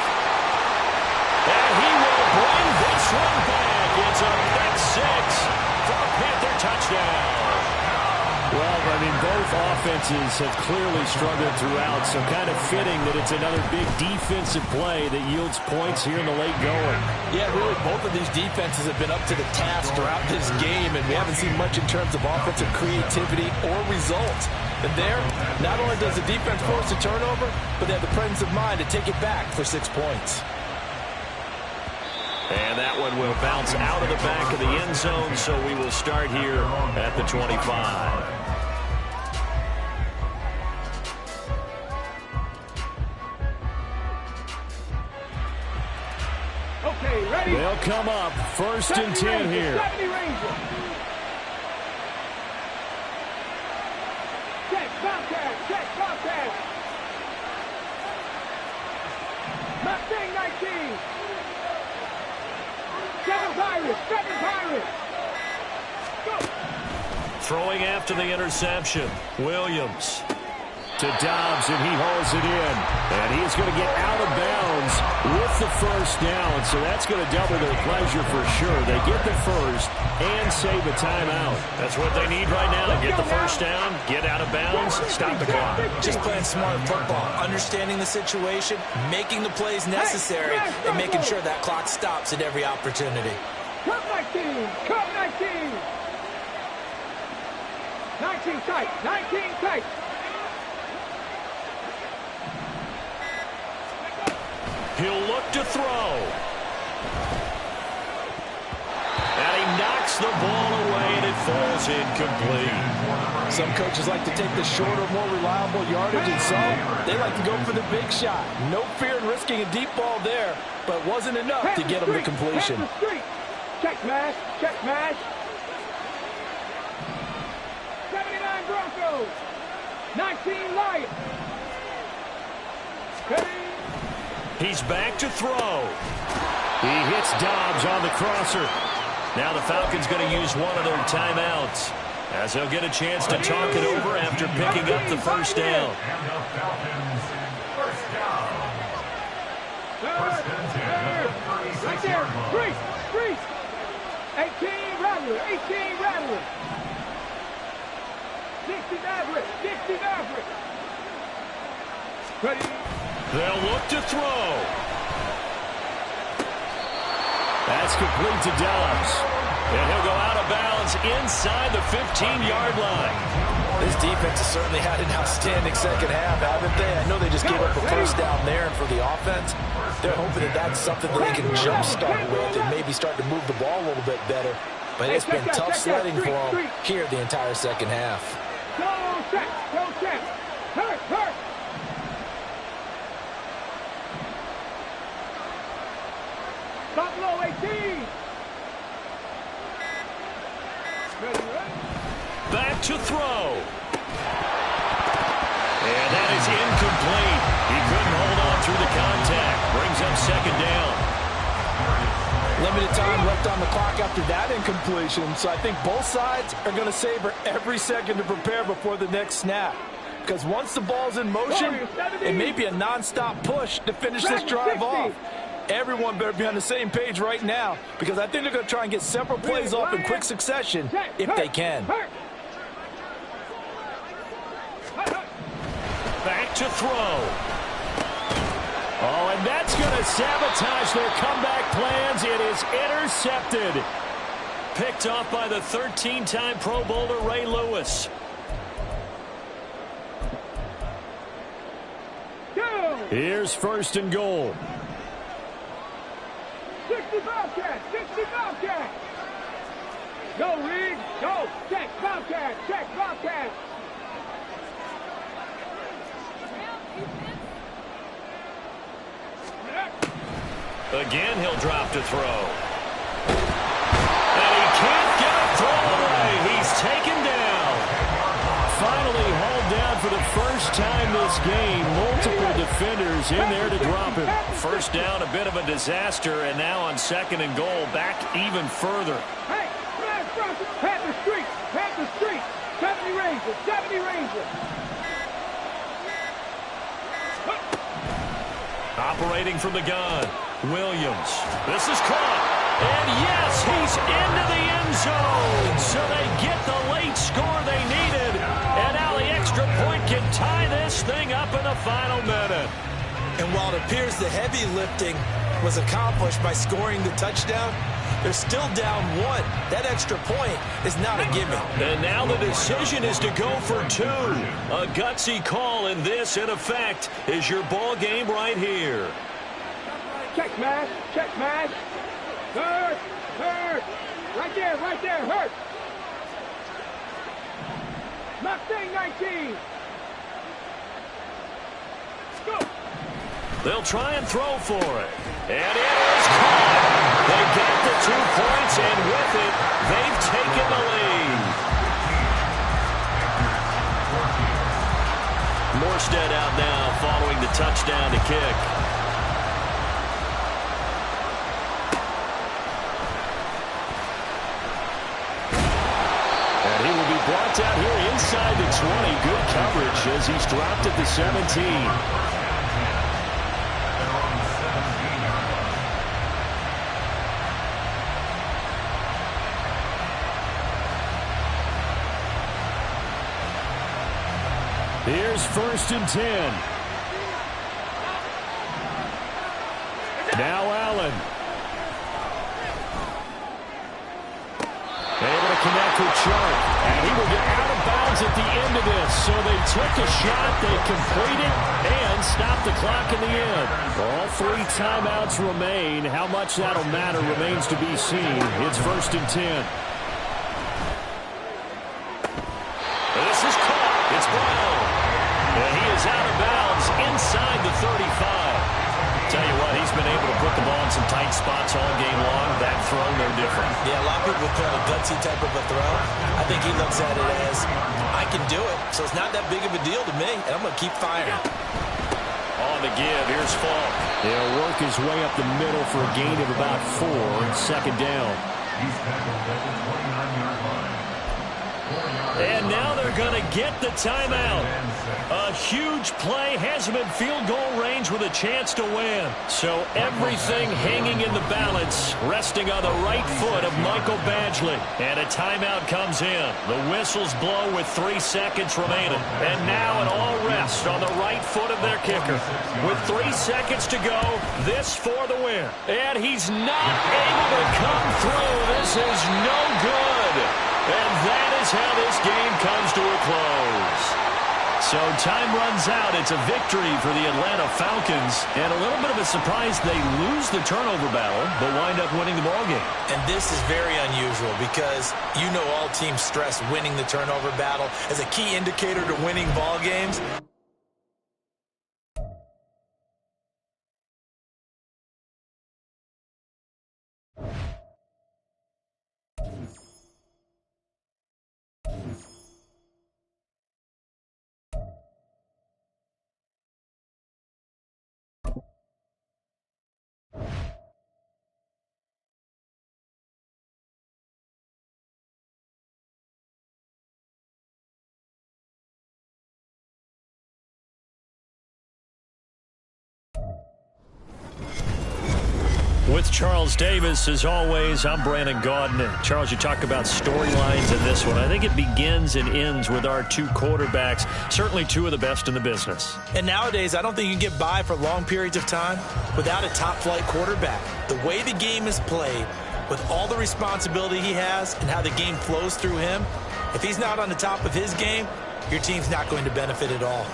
And he will bring this one back. It's a pick 6 for a Panther touchdown. Well, I mean, both offenses have clearly struggled throughout, so kind of fitting that it's another big defensive play that yields points here in the late going. Yeah, really, both of these defenses have been up to the task throughout this game, and we haven't seen much in terms of offensive creativity or results. And there, not only does the defense force a turnover, but they have the presence of mind to take it back for 6 points. And that one will bounce out of the back of the end zone, so we will start here at the 25. Okay, ready? They'll come up 1st and 10 here. 70 Rangers. Check, Bobcat. Mustang 19. 7 Pirates. Go. Throwing after the interception. Williams. To Dobbs, and he hauls it in. And he is going to get out of bounds with the 1st down, so that's going to double their pleasure for sure. They get the first and save a timeout. That's what they need right now. Get the 1st down, get out of bounds, stop the clock. Just playing smart football, understanding the situation, making the plays necessary, and making sure that clock stops at every opportunity. Cup 19. 19 tight. He'll look to throw. And he knocks the ball away, and it falls incomplete. Some coaches like to take the shorter, more reliable yardage, and some, they like to go for the big shot. No fear in risking a deep ball there, but wasn't enough to get them to completion. Check mash, check mash. 79 Broncos, 19 Lions. He's back to throw. He hits Dobbs on the crosser. Now the Falcons going to use one of their timeouts, as they'll get a chance to talk it over after picking up the first down. And the Falcons first down. First and 10 at the 36-yard line. Freeze. 18 Rattler, 18 Rattler. 60 Maverick. Ready. They'll look to throw. That's complete to Dobbs. And he'll go out of bounds inside the 15-yard line. This defense has certainly had an outstanding second half, haven't they? I know they just gave up a first down there, and for the offense, they're hoping that that's something that they can jumpstart with and maybe start to move the ball a little bit better. But it's been tough sledding for them here the entire second half. Go check. Hurt. Buffalo 18. Ready. Back to throw. And that is incomplete. He couldn't hold on through the contact. Brings up second down. Limited time left on the clock after that incompletion, so I think both sides are going to savor every second to prepare before the next snap. Because once the ball's in motion, it may be a non-stop push to finish this drive off. Everyone better be on the same page right now, because I think they're going to try and get several plays off in quick succession if they can. Back to throw. Oh, and that's going to sabotage their comeback plans. It is intercepted. Picked off by the 13-time Pro Bowler Ray Lewis. Here's first and goal. 60 Bobcat. Go, Reed. Go. Check Bobcat. Again, he'll drop to throw. And he can't get a throw away. He's taken down. Finally hauled down for the first time this game. Multiple defenders in there to drop him. First down, a bit of a disaster, and now on second and goal, back even further. Hey, Panther Street. 70 Rangers. Operating from the gun, Williams. This is caught. And yes, he's into the end zone. So they get the late score they needed. And now the extra point can tie this thing up in the final minute. And while it appears the heavy lifting was accomplished by scoring the touchdown, they're still down one. That extra point is not a gimme. And now the decision is to go for two. A gutsy call, and this, in effect, is your ball game right here. Check mash. Hurt. Right there, hurt. Mustang 19. Go. They'll try and throw for it. And it is caught. They get the 2 points, and with it, they've taken the lead. Morstead out now following the touchdown to kick. And he will be brought down here inside the 20. Good coverage as he's dropped at the 17. Here's first and 10. Now Allen. Able to connect with Sharp. And he will get out of bounds at the end of this. So they took a shot, they complete it, and stop the clock in the end. All 3 timeouts remain. How much that'll matter remains to be seen. It's first and 10. spots all game long. That throw, no different. Yeah, a lot of people would call it a gutsy type of a throw. I think he looks at it as, I can do it, so it's not that big of a deal to me, and I'm going to keep firing. On the give, here's Falk. He'll work his way up the middle for a gain of about 4 and second down. He's tackled at the 29-yard line. And now they're going to get the timeout. A huge play has him in field goal range with a chance to win. So everything hanging in the balance, resting on the right foot of Michael Badgley. And a timeout comes in. The whistles blow with 3 seconds remaining. And now it all rests on the right foot of their kicker. With 3 seconds to go, this for the win. And he's not able to come through. This is no good. And that is how this game comes to a close. So time runs out. It's a victory for the Atlanta Falcons. And a little bit of a surprise, they lose the turnover battle, but wind up winning the ballgame. And this is very unusual because you know all teams stress winning the turnover battle as a key indicator to winning ball games. With Charles Davis, as always, I'm Brandon Gaudin. Charles, you talk about storylines in this one. I think it begins and ends with our 2 quarterbacks, certainly 2 of the best in the business. And nowadays, I don't think you can get by for long periods of time without a top-flight quarterback. The way the game is played, with all the responsibility he has and how the game flows through him, if he's not on the top of his game, your team's not going to benefit at all.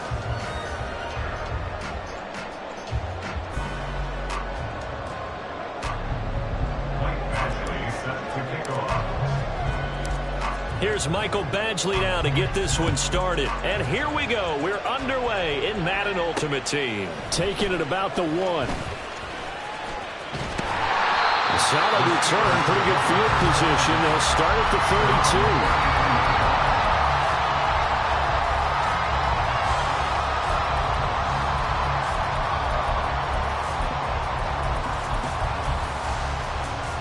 Here's Michael Badgley now to get this one started. And here we go. We're underway in Madden Ultimate Team. Taking it about the 1. Solid return. Pretty good field position. They'll start at the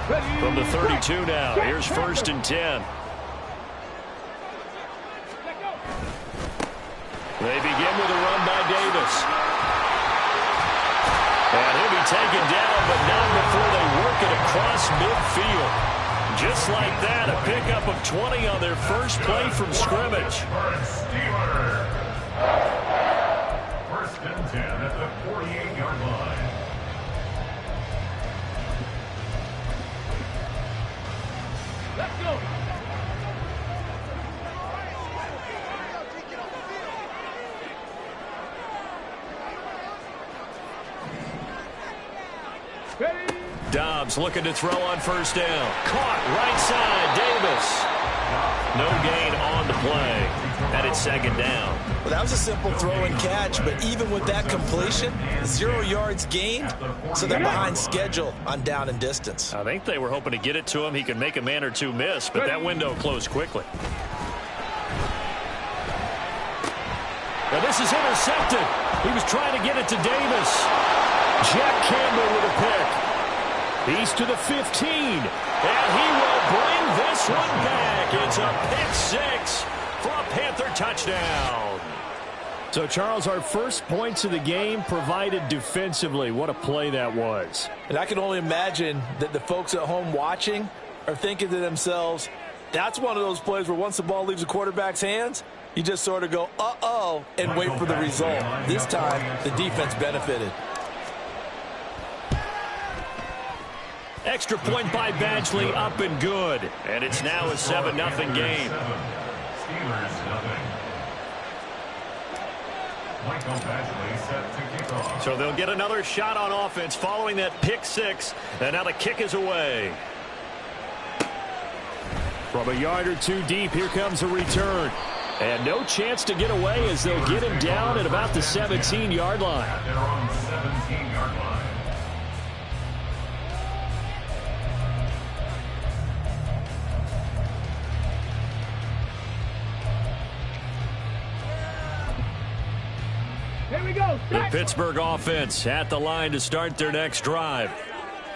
32. From the 32 now. Here's 1st and 10. They begin with a run by Davis. And he'll be taken down, but not before they work it across midfield. Just like that, a pickup of 20 on their first play from scrimmage. 1st and 10 at the 48-yard line. Let's go. Dobbs looking to throw on 1st down. Caught right side, Davis. No gain on the play. And it's 2nd down. Well, that was a simple throw and catch, but even with that completion, 0 yards gained, so they're behind schedule on down and distance. I think they were hoping to get it to him. He could make a man or 2 miss, but that window closed quickly. Now this is intercepted. He was trying to get it to Davis. Jack Campbell with a pick. He's to the 15, and he will bring this one back. It's a pick 6 for a Panther touchdown. So, Charles, our first points of the game provided defensively. What a play that was. And I can only imagine that the folks at home watching are thinking to themselves, that's one of those plays where once the ball leaves the quarterback's hands, you just sort of go, uh-oh, and wait for the result. This time, the defense benefited. Extra point by Badgley, up and good. And it's now a 7-0 game. Steelers nothing. Michael Badgley set to kick off. So they'll get another shot on offense following that pick 6. And now the kick is away. From a yard or 2 deep, here comes a return. And no chance to get away as they'll get him down at about the 17-yard line. They're on the 17-yard line. Here we go. The Pittsburgh offense at the line to start their next drive.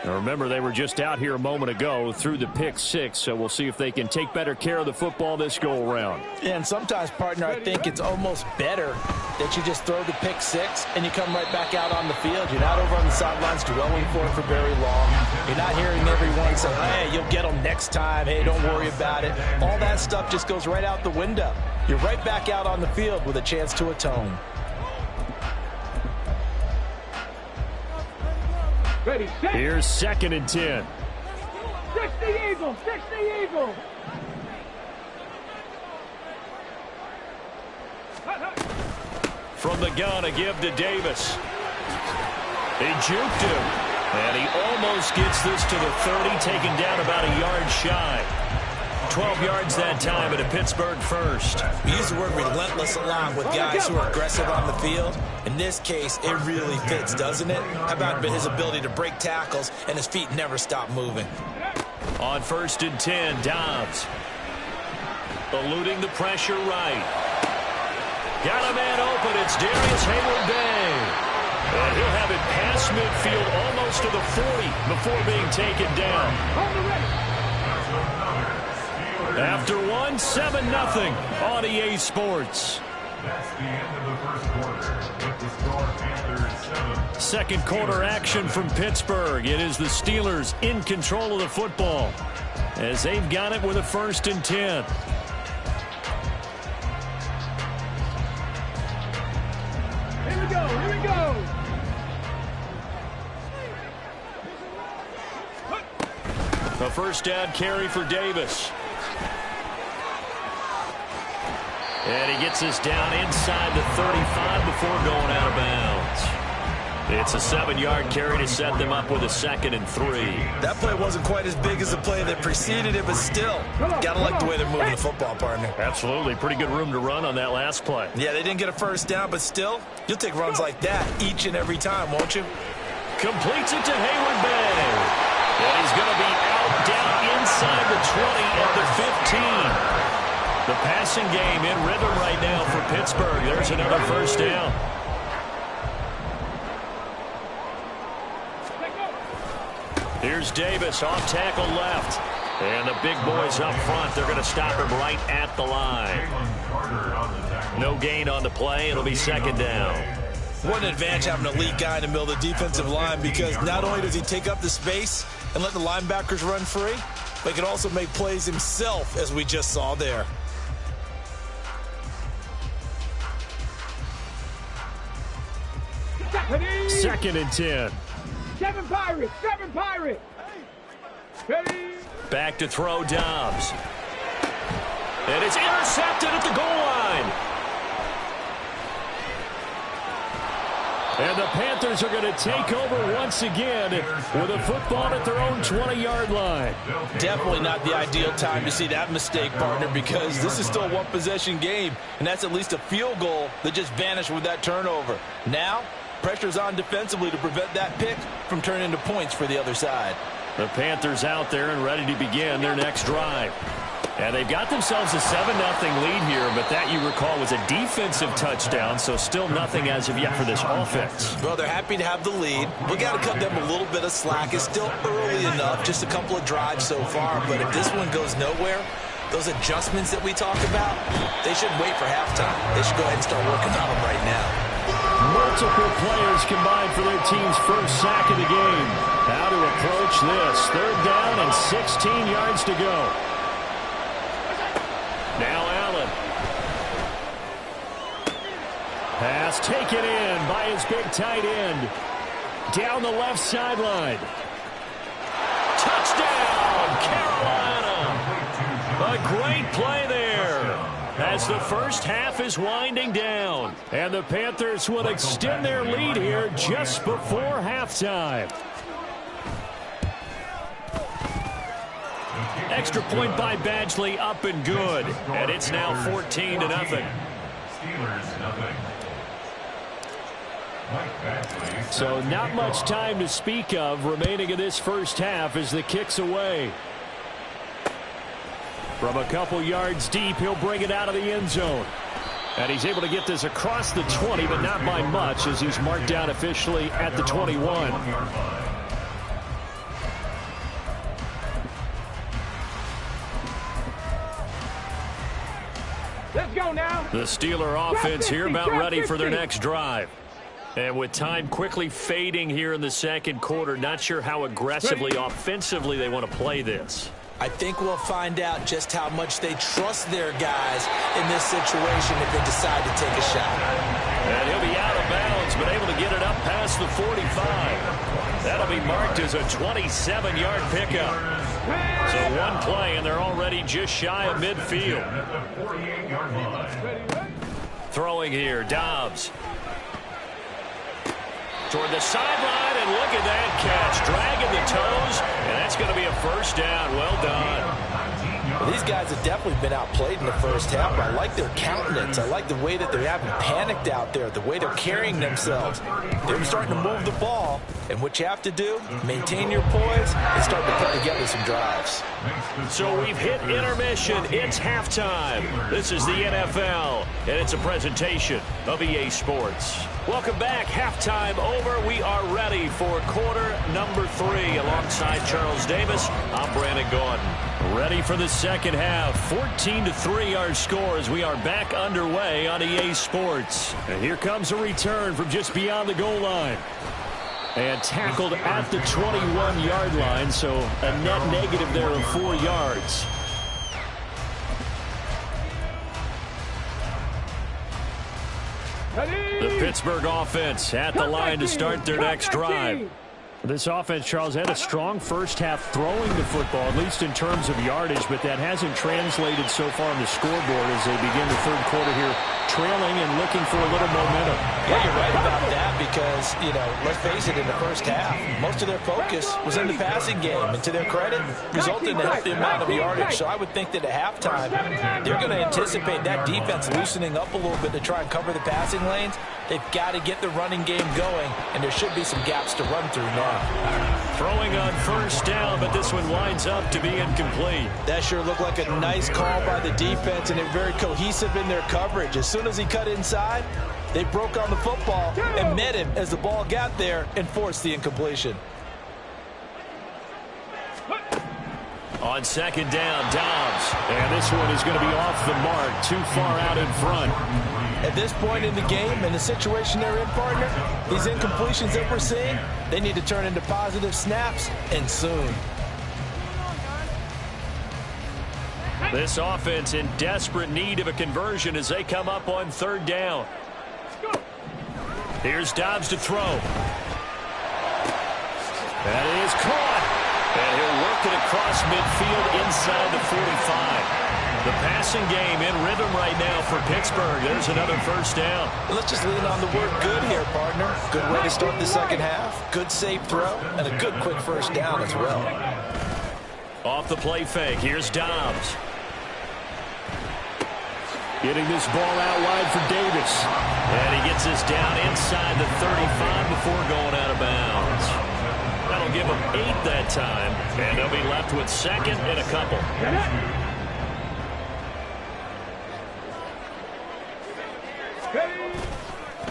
Now remember, they were just out here a moment ago through the pick 6, so we'll see if they can take better care of the football this go-around. Yeah, and sometimes, partner, I think it's almost better that you just throw the pick 6 and you come right back out on the field. You're not over on the sidelines dwelling for it for very long. You're not hearing everyone say, hey, you'll get them next time. Hey, don't worry about it. All that stuff just goes right out the window. You're right back out on the field with a chance to atone. Ready, set. Here's 2nd and 10. 60 Eagles, 60 Eagles. From the gun, a give to Davis. He juked him, and he almost gets this to the 30, taken down about a yard shy. 12 yards that time at a Pittsburgh first. We use the word relentless a lot with guys who are aggressive on the field. In this case, it really fits, doesn't it? How about his ability to break tackles and his feet never stop moving? On 1st and 10, Dobbs. Eluding the pressure right. Got a man open. It's Darius Hayward-Bay. And he'll have it past midfield almost to the 40 before being taken down. After 1, 7-0 on EA Sports. That's the end of the first quarter. With the score, Panthers 7. Second quarter action from Pittsburgh. It is the Steelers in control of the football as they've got it with a 1st and 10. Here we go, here we go. A first down carry for Davis. And he gets this down inside the 35 before going out of bounds. It's a 7-yard carry to set them up with a 2nd and 3. That play wasn't quite as big as the play that preceded it, but still, gotta like the way they're moving the football, partner. Absolutely. Pretty good room to run on that last play. Yeah, they didn't get a first down, but still, you'll take runs like that each and every time, won't you? Completes it to Hayward-Bay. And he's going to be out down inside the 20 at the 15. The passing game in rhythm right now for Pittsburgh. There's another first down. Here's Davis off tackle left. And the big boys up front, they're going to stop him right at the line. No gain on the play. It'll be 2nd down. What an advantage having an elite guy in the middle of the defensive line, because not only does he take up the space and let the linebackers run free, but he can also make plays himself, as we just saw there. Second and 10. 7 Pirates, 7 Pirates. Ready. Back to throw Dobbs. And it's intercepted at the goal line. And the Panthers are going to take over once again with a football at their own 20-yard line. Definitely not the ideal time to see that mistake, partner, because this is still a one-possession game, and that's at least a field goal that just vanished with that turnover. Now, pressure's on defensively to prevent that pick from turning into points for the other side. The Panthers out there and ready to begin their next drive. And they've got themselves a 7-0 lead here, but that, you recall, was a defensive touchdown, so still nothing as of yet for this offense. Well, they're happy to have the lead. We got to cut them a little bit of slack. It's still early enough, just a couple of drives so far, but if this one goes nowhere, those adjustments that we talk about, they should wait for halftime. They should go ahead and start working on them right now. Multiple players combined for their team's first sack of the game. How to approach this. 3rd down and 16 yards to go. Now Allen. Pass taken in by his big tight end. Down the left sideline. Touchdown, Carolina. A great play there as the first half is winding down. And the Panthers will extend their lead here just before halftime. Extra point by Badgley, up and good. And it's now 14-0. Steelers nothing. So not much time to speak of remaining in this first half as the kick's away. From a couple yards deep, he'll bring it out of the end zone. And he's able to get this across the 20, but not by much, as he's marked down officially at the 21. Let's go now. The Steeler offense here about ready for their next drive. And with time quickly fading here in the second quarter, not sure how aggressively, offensively they want to play this. I think we'll find out just how much they trust their guys in this situation if they decide to take a shot. And he'll be out of bounds, but able to get it up past the 45. That'll be marked as a 27-yard pickup. So one play, and they're already just shy of midfield. Throwing here, Dobbs. Toward the sideline, and look at that catch. Dragging the toes, and that's going to be a first down. Well done. Well, these guys have definitely been outplayed in the first half, but I like their countenance. I like the way that they haven't panicked out there, the way they're carrying themselves. They're starting to move the ball, and what you have to do, maintain your poise and start to put together some drives. So we've hit intermission. It's halftime. This is the NFL, and it's a presentation of EA Sports. Welcome back. Halftime over. We are ready for quarter number 3. Alongside Charles Davis, I'm Brandon Gordon. Ready for the second half. 14-3 our score as we are back underway on EA Sports. And here comes a return from just beyond the goal line. And tackled at the 21-yard line, so a net negative there of 4 yards. The Pittsburgh offense at the line to start their next drive. This offense, Charles, had a strong first half throwing the football, at least in terms of yardage, but that hasn't translated so far on the scoreboard as they begin the third quarter here, trailing and looking for a little momentum. Yeah, you're right about that because, you know, let's face it, in the first half, most of their focus was in the passing game, and to their credit, resulted in a healthy amount of yardage. So I would think that at halftime, they're going to anticipate that defense loosening up a little bit to try and cover the passing lanes. They've got to get the running game going, and there should be some gaps to run through now. Throwing on first down, but this one winds up to be incomplete. That sure looked like a nice call by the defense, and they're very cohesive in their coverage. As soon as he cut inside, they broke on the football and met him as the ball got there and forced the incompletion. On second down, Dobbs. And this one is going to be off the mark, too far out in front. At this point in the game, in the situation they're in, partner, these incompletions that we're seeing, they need to turn into positive snaps, and soon. This offense in desperate need of a conversion as they come up on third down. Here's Dobbs to throw. That is caught. And he'll work it across midfield inside the 45. The passing game in rhythm right now for Pittsburgh. There's another first down. Let's just lean on the word good here, partner. Good way to start the second half. Good safe throw, and a good quick first down as well. Off the play fake. Here's Dobbs. Getting this ball out wide for Davis. And he gets this down inside the 35 before going out of bounds. That'll give him 8 that time. And they'll be left with second and a couple.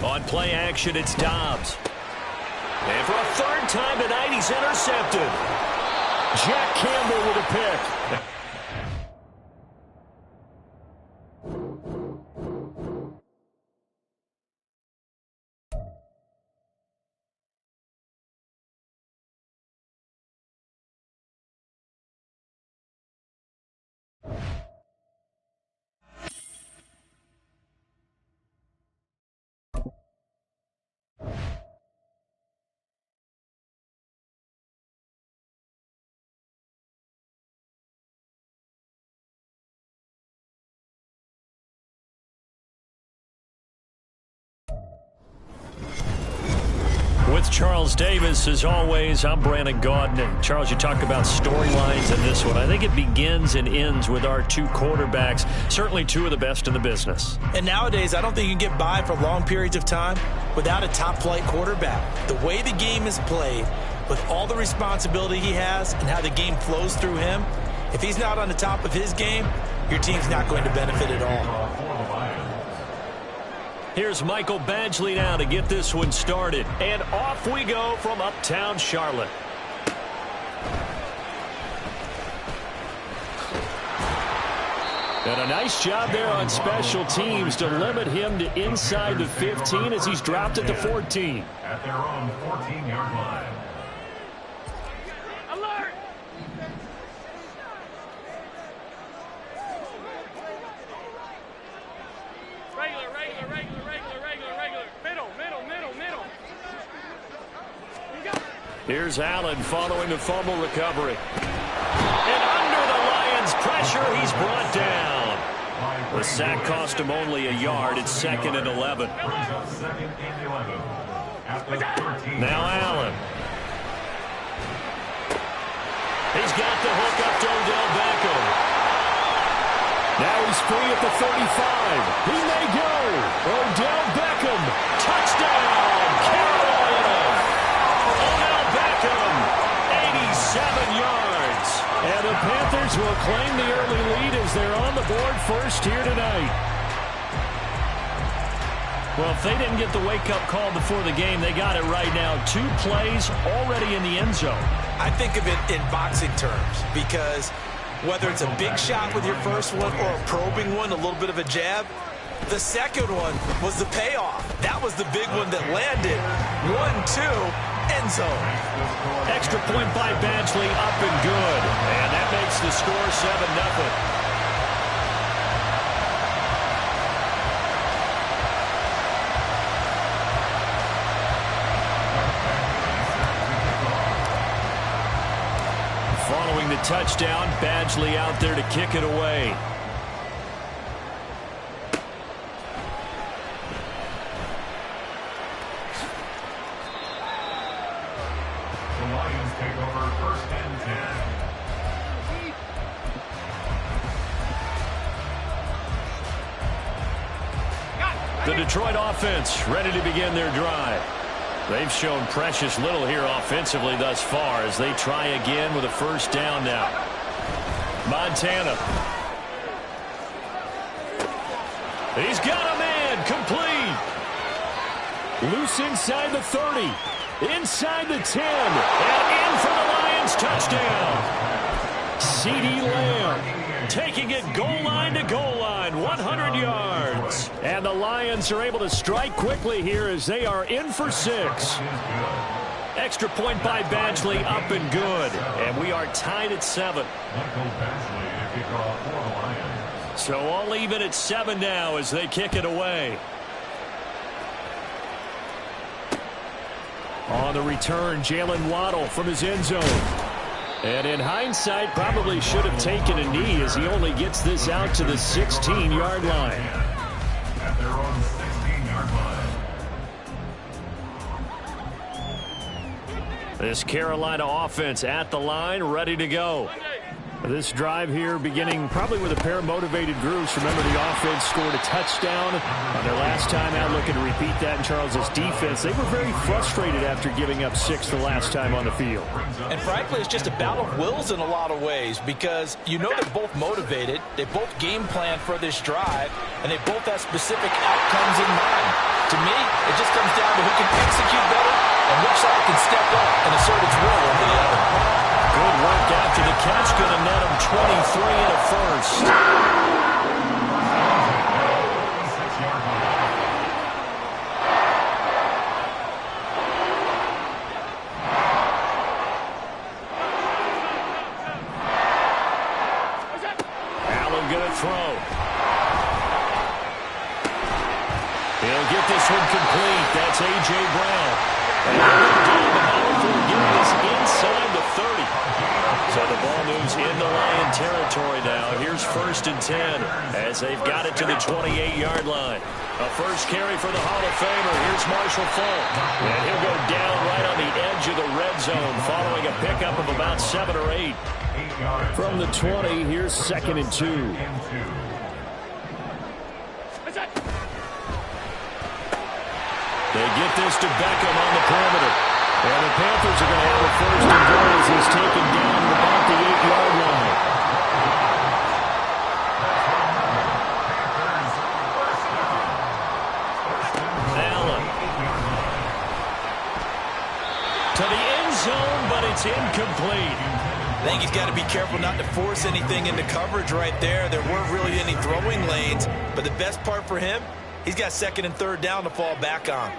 On play action, it's Dobbs. And for a third time tonight, he's intercepted. Jack Campbell with a pick. With Charles Davis, as always, I'm Brandon Gaudin. And Charles, you talk about storylines in this one. I think it begins and ends with our two quarterbacks, certainly two of the best in the business. And nowadays, I don't think you can get by for long periods of time without a top-flight quarterback. The way the game is played, with all the responsibility he has and how the game flows through him, if he's not on the top of his game, your team's not going to benefit at all. Here's Michael Badgley now to get this one started. And off we go from uptown Charlotte. And a nice job there on special teams to limit him to inside the 15 as he's dropped at the 14. At their own 14-yard line. Alert! Middle. Here's Allen following the fumble recovery. And under the Lions' pressure, he's brought down. The sack cost him only a yard. It's 2nd and 11. Now Allen. He's got the hook up to Odell Beckham. Now he's free at the 35. He may go. Odell Beckham. Touchdown, Carolina. Odell Beckham, 87 yards. And the Panthers will claim the early lead as they're on the board first here tonight. Well, if they didn't get the wake-up call before the game, they got it right now. 2 plays already in the end zone. I think of it in boxing terms because whether it's a big shot with your first one or a probing one, a little bit of a jab, the second one was the payoff. That was the big one that landed. 1-2, end zone. Extra point by Badgley, up and good. And that makes the score 7-0. Following the touchdown, Badgley out there to kick it away. The Lions take over 1st and 10. The Detroit offense ready to begin their drive. They've shown precious little here offensively thus far as they try again with a first down now. Montana. He's got a man, complete. Loose inside the 30. Inside the 10. And In for the Lions, touchdown. CeeDee Lamb taking it goal line to goal line, 100 yards. And the Lions are able to strike quickly here as they are in for 6. Extra point by Badgley, up and good. And we are tied at 7. Michael Badgley to kick off for the Lions. So all even at 7 now as they kick it away. On the return, Jalen Waddle from his end zone. And in hindsight, probably should have taken a knee as he only gets this out to the 16-yard line. At their own 16-yard line. This Carolina offense at the line, ready to go. This drive here beginning probably with a pair of motivated groups. Remember, the offense scored a touchdown on their last time out, looking to repeat that in Charles's defense. They were very frustrated after giving up 6 the last time on the field. And frankly, it's just a battle of wills in a lot of ways because you know they're both motivated, they both game plan for this drive, and they both have specific outcomes in mind. To me, it just comes down to who can execute better and which side can step up and assert its will over the other. Good work after the catch, going to net him 23 and a first. Allen going to throw. He'll get this one complete. That's A.J. Brown. And down the middle for getting this inside the 30. So the ball moves into Lion territory now. Here's 1st and 10 as they've got it to the 28-yard line. A first carry for the Hall of Famer. Here's Marshall Faulk. And he'll go down right on the edge of the red zone following a pickup of about 7 or 8. From the 20, here's 2nd and 2. They get this to Beckham on the perimeter. And the Panthers are going to have a 1st and goal as he's taken down about the 8-yard line. To the end zone, but it's incomplete. I think he's got to be careful not to force anything into coverage right there. There weren't really any throwing lanes, but the best part for him, he's got second and third down to fall back on.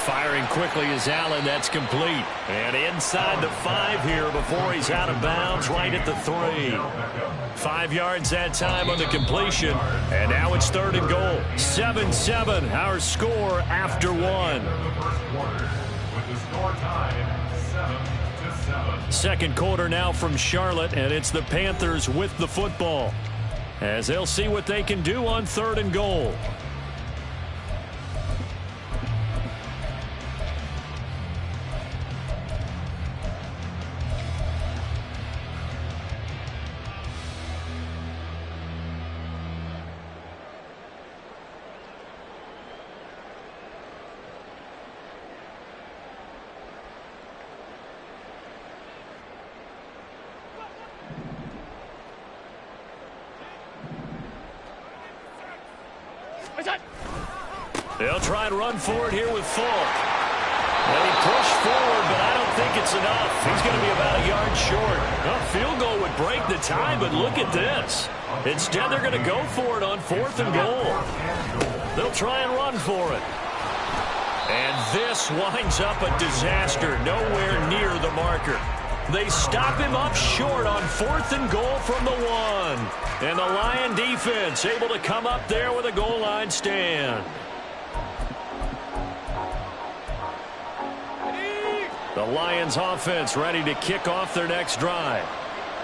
Firing quickly is Allen. That's complete. And inside the 5 here before he's out of bounds, right at the 3. 5 yards that time on the completion. And now it's third and goal. 7-7, our score after 1. Second quarter now from Charlotte, and it's the Panthers with the football, as they'll see what they can do on third and goal. They'll try and run for it here with Falk. And he pushed forward, but I don't think it's enough. He's going to be about a yard short. A field goal would break the tie, but look at this. Instead, they're going to go for it on fourth and goal. They'll try and run for it. And this winds up a disaster, nowhere near the marker. They stop him up short on fourth and goal from the 1. And the Lion defense able to come up there with a goal line stand. The Lions offense ready to kick off their next drive.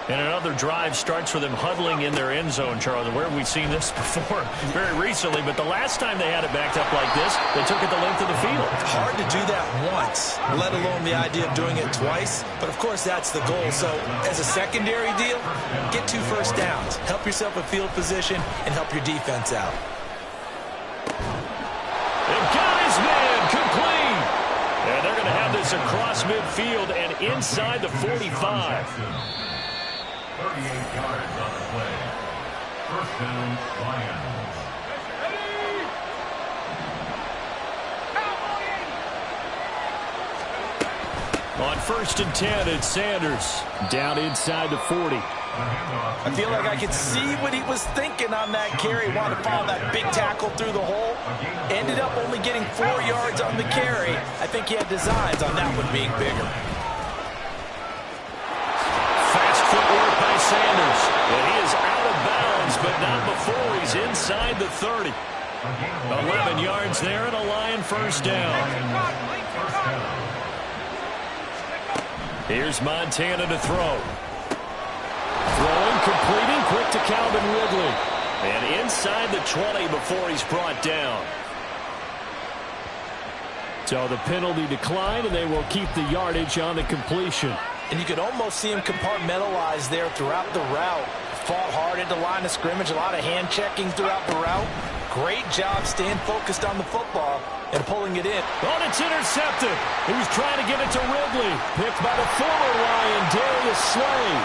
And another drive starts for them huddling in their end zone, Charles. Where have we seen this before? Very recently, but the last time they had it backed up like this, they took it the length of the field. Hard to do that once, let alone the idea of doing it twice. But, of course, that's the goal. So, as a secondary deal, get 2 first downs. Help yourself with field position and help your defense out. And got his man complete. And they're going to have this across midfield and inside the 45. 38 yards on the play. First down, Lions. On 1st and 10, it's Sanders down inside the 40. I feel like I could see what he was thinking on that carry. Wanted to follow that big tackle through the hole. Ended up only getting 4 yards on the carry. I think he had designs on that one being bigger. Fast footwork by Sanders. And he is out of bounds, but not before he's inside the 30. 11 yards there and a Lion first down. Here's Montana to throw. Throwing, completing, quick to Calvin Ridley. And inside the 20 before he's brought down. So the penalty declined, and they will keep the yardage on the completion. And you could almost see him compartmentalize there throughout the route. Fought hard into line of scrimmage, a lot of hand checking throughout the route. Great job staying focused on the football and pulling it in. Oh, it's intercepted. He was trying to get it to Ridley. Picked by the former Lion, Darius Slay.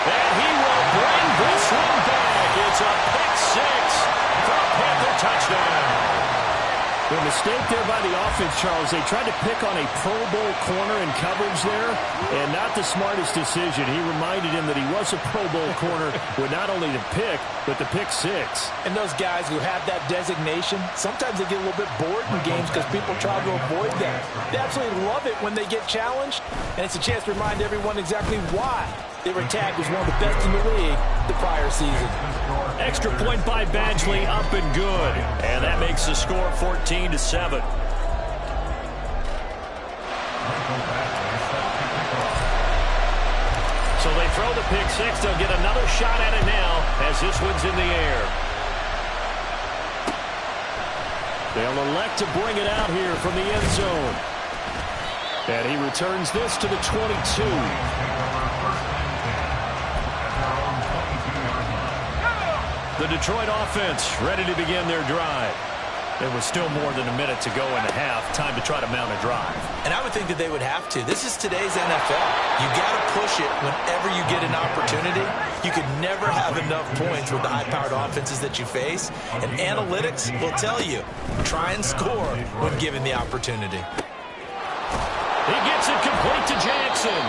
And he will bring this one back. It's a pick 6 for a Panther touchdown. The mistake there by the offense, Charles, they tried to pick on a Pro Bowl corner in coverage there, and not the smartest decision. He reminded him that he was a Pro Bowl corner with not only the pick, but the pick 6. And those guys who have that designation, sometimes they get a little bit bored in games because people try to avoid that. They absolutely love it when they get challenged, and it's a chance to remind everyone exactly why they were tagged as one of the best in the league the prior season. Extra point by Badgley, up and good. And that makes the score 14-7. So they throw the pick 6. They'll get another shot at it now as this one's in the air. They'll elect to bring it out here from the end zone. And he returns this to the 22. The Detroit offense ready to begin their drive. There was still more than a minute to go in the half. Time to try to mount a drive. And I would think that they would have to. This is today's NFL. You got to push it whenever you get an opportunity. You could never have enough points with the high-powered offenses that you face. And analytics will tell you, try and score when given the opportunity. He gets it complete to Jackson.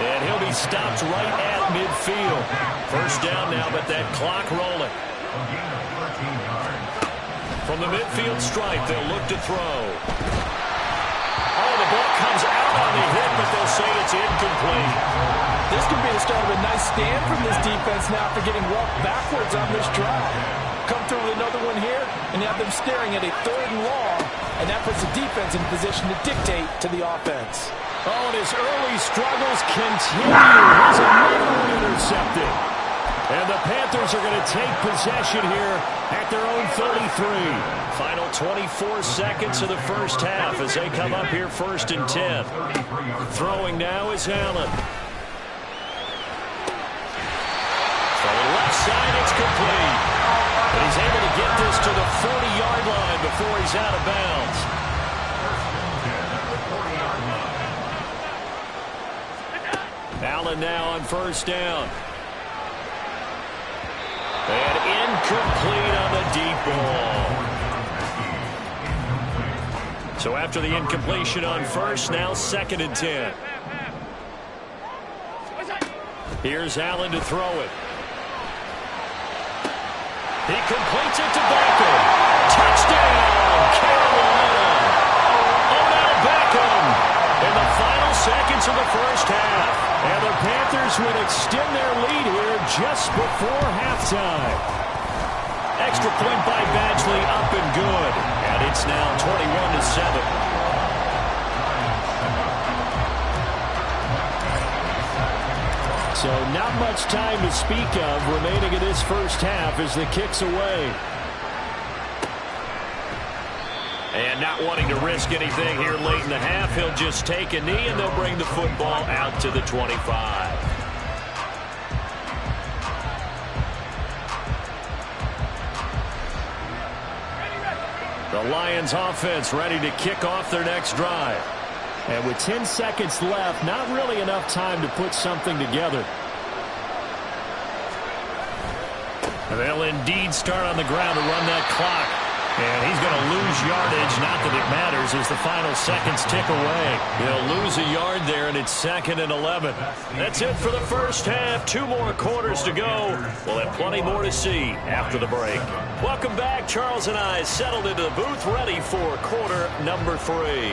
And he'll be stopped right at midfield. First down now, but that clock rolling. From the midfield stripe, they'll look to throw. Oh, the ball comes out on the hit, but they'll say it's incomplete. This could be the start of a nice stand from this defense now for getting walked backwards on this drive. Come through with another one here, and you have them staring at a 3rd and long, and that puts the defense in position to dictate to the offense. Oh, and his early struggles continue. Here's another one intercepted. And the Panthers are going to take possession here at their own 33. Final 24 seconds of the first half as they come up here 1st and 10. Throwing now is Allen. From the left side, it's complete. And he's able to get this to the 40-yard line before he's out of bounds. Allen now on 1st down. And incomplete on the deep ball. So after the incompletion on 1st, now 2nd and 10. Here's Allen to throw it. He completes it to Beckham. Touchdown, Carolina. Odell Beckham in the final seconds of the first half. And the Panthers would extend their lead here just before halftime. Extra point by Badgley, up and good. And it's now 21-7. So not much time to speak of remaining in this first half as the kick's away. And not wanting to risk anything here late in the half, he'll just take a knee and they'll bring the football out to the 25. The Lions offense ready to kick off their next drive. And with 10 seconds left, not really enough time to put something together. They'll indeed start on the ground to run that clock. And he's going to lose yardage. Not that it matters as the final seconds tick away. He'll lose a yard there, and it's 2nd and 11. That's it for the first half. 2 more quarters to go. We'll have plenty more to see after the break. Welcome back. Charles and I settled into the booth, ready for quarter number 3.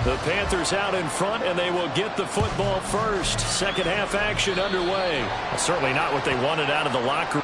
The Panthers out in front, and they will get the football first. Second half action underway. Well, certainly not what they wanted out of the locker room.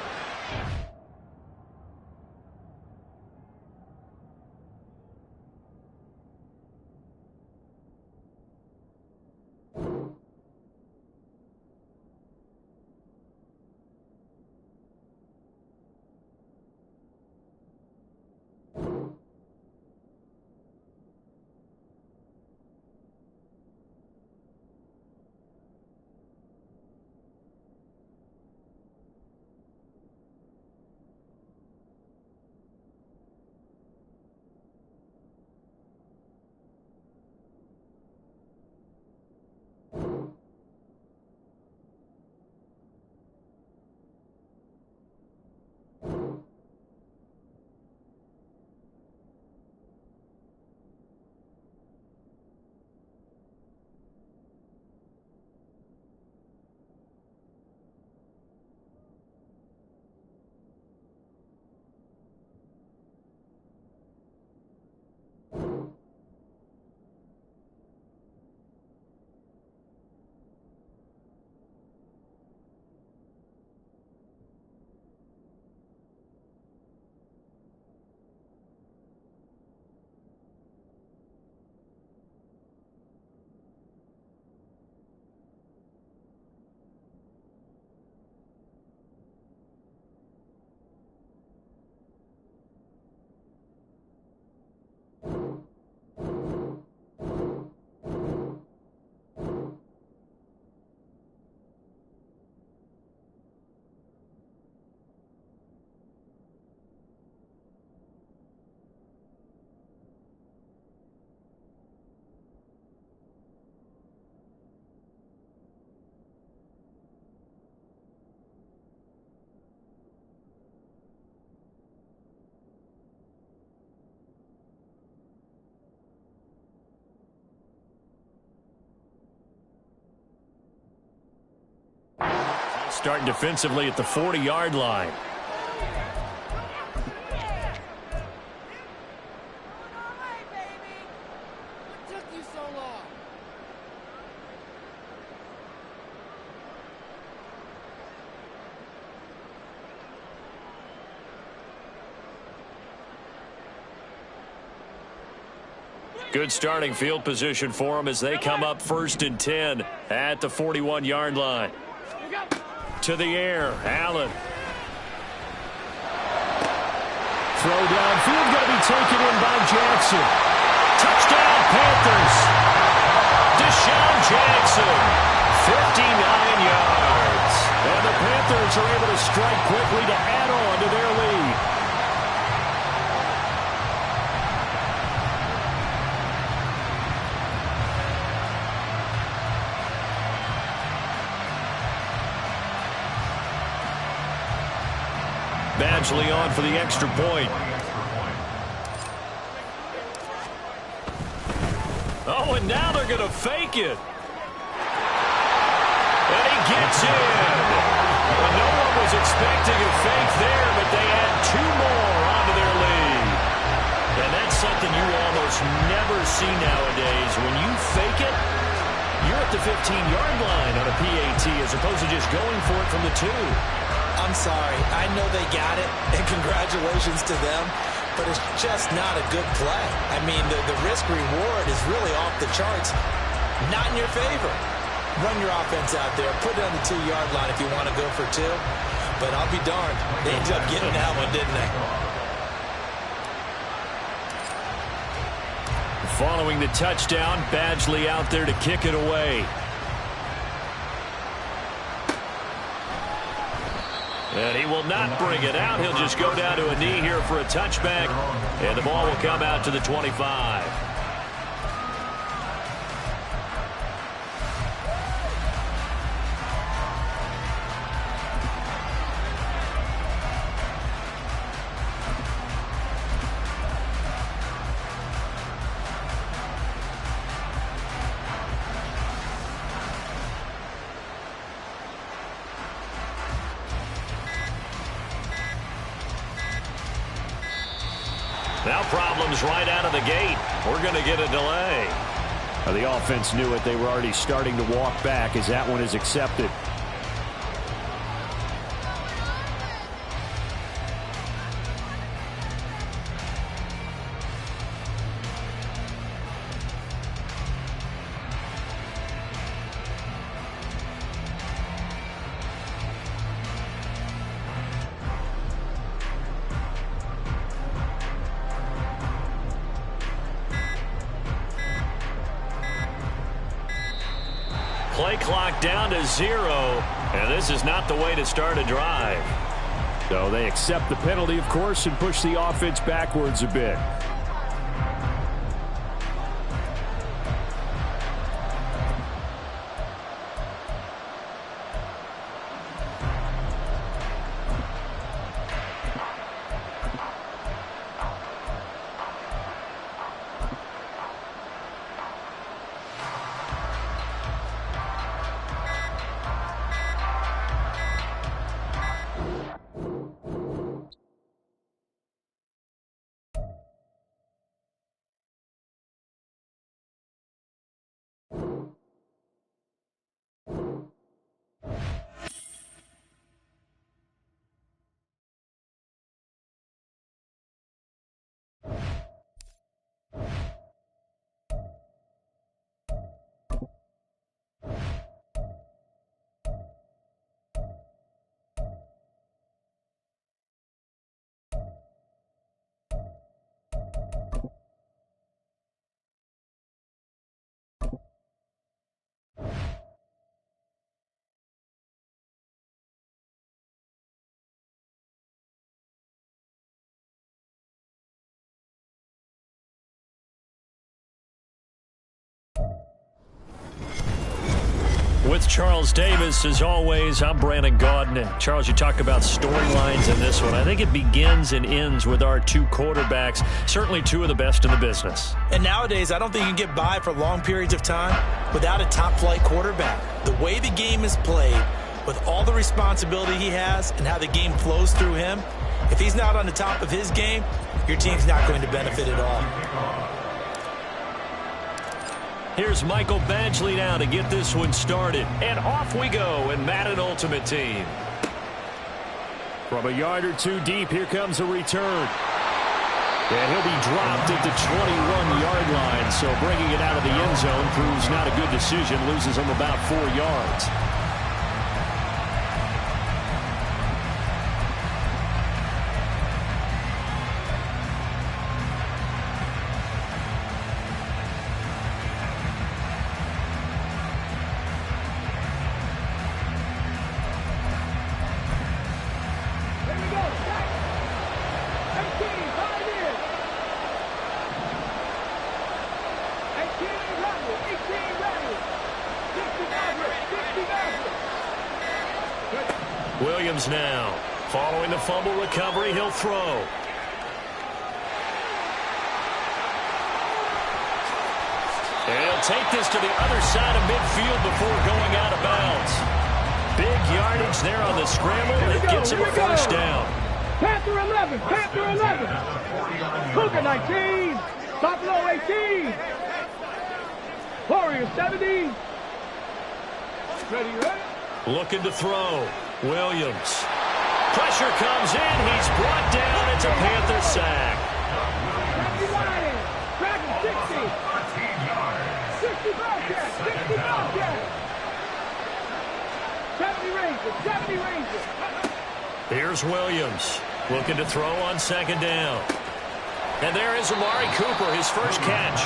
start defensively at the 40-yard line. Good starting field position for them as they come up 1st and 10 at the 41-yard line. To the air, Allen. Throw downfield, going to be taken in by Jackson. Touchdown, Panthers. Deshaun Jackson, 59 yards. And the Panthers are able to strike quickly to add on to their lead. Badgley on for the extra point. Oh, and now they're going to fake it. And he gets in. Well, no one was expecting a fake there, but they add 2 more onto their lead. And that's something you almost never see nowadays. When you fake it, you're at the 15-yard line on a PAT as opposed to just going for it from the 2. I'm sorry. I know they got it, and congratulations to them, but it's just not a good play. I mean, the risk-reward is really off the charts. Not in your favor. Run your offense out there. Put it on the 2-yard line if you want to go for 2. But I'll be darned. They ended up getting that one, didn't they? Following the touchdown, Badgley out there to kick it away. And he will not bring it out. He'll just go down to a knee here for a touchback. And the ball will come out to the 25. Now problems right out of the gate. We're going to get a delay. Now the offense knew it. They were already starting to walk back as that one is accepted. Play clock down to 0, and this is not the way to start a drive. So they accept the penalty, of course, and push the offense backwards a bit. With Charles Davis, as always, I'm Brandon Gaudin. And Charles, you talk about storylines in this one. I think it begins and ends with our 2 quarterbacks, certainly 2 of the best in the business. And nowadays, I don't think you can get by for long periods of time without a top-flight quarterback. The way the game is played, with all the responsibility he has and how the game flows through him, if he's not on the top of his game, your team's not going to benefit at all. Here's Michael Badgley now to get this one started. And off we go in Madden Ultimate Team. From a yard or two deep, here comes a return. And he'll be dropped at the 21-yard line. So bringing it out of the end zone proves not a good decision. Loses him about 4 yards. Williams now. Following the fumble recovery, he'll throw. And he'll take this to the other side of midfield before going out of bounds. Big yardage there on the scramble. It gets him a first down. Panther 11, Panther 11. Cougar 19, Buffalo 18. Warriors 70. Ready? Looking to throw. Williams. Pressure comes in. He's brought down. It's a Panther sack. 60 Lions. Dragon 60. 60 Bobcats. 60 Bobcats. 70 Rangers. 70 Rangers. Here's Williams. Looking to throw on second down. And there is Amari Cooper, his first catch.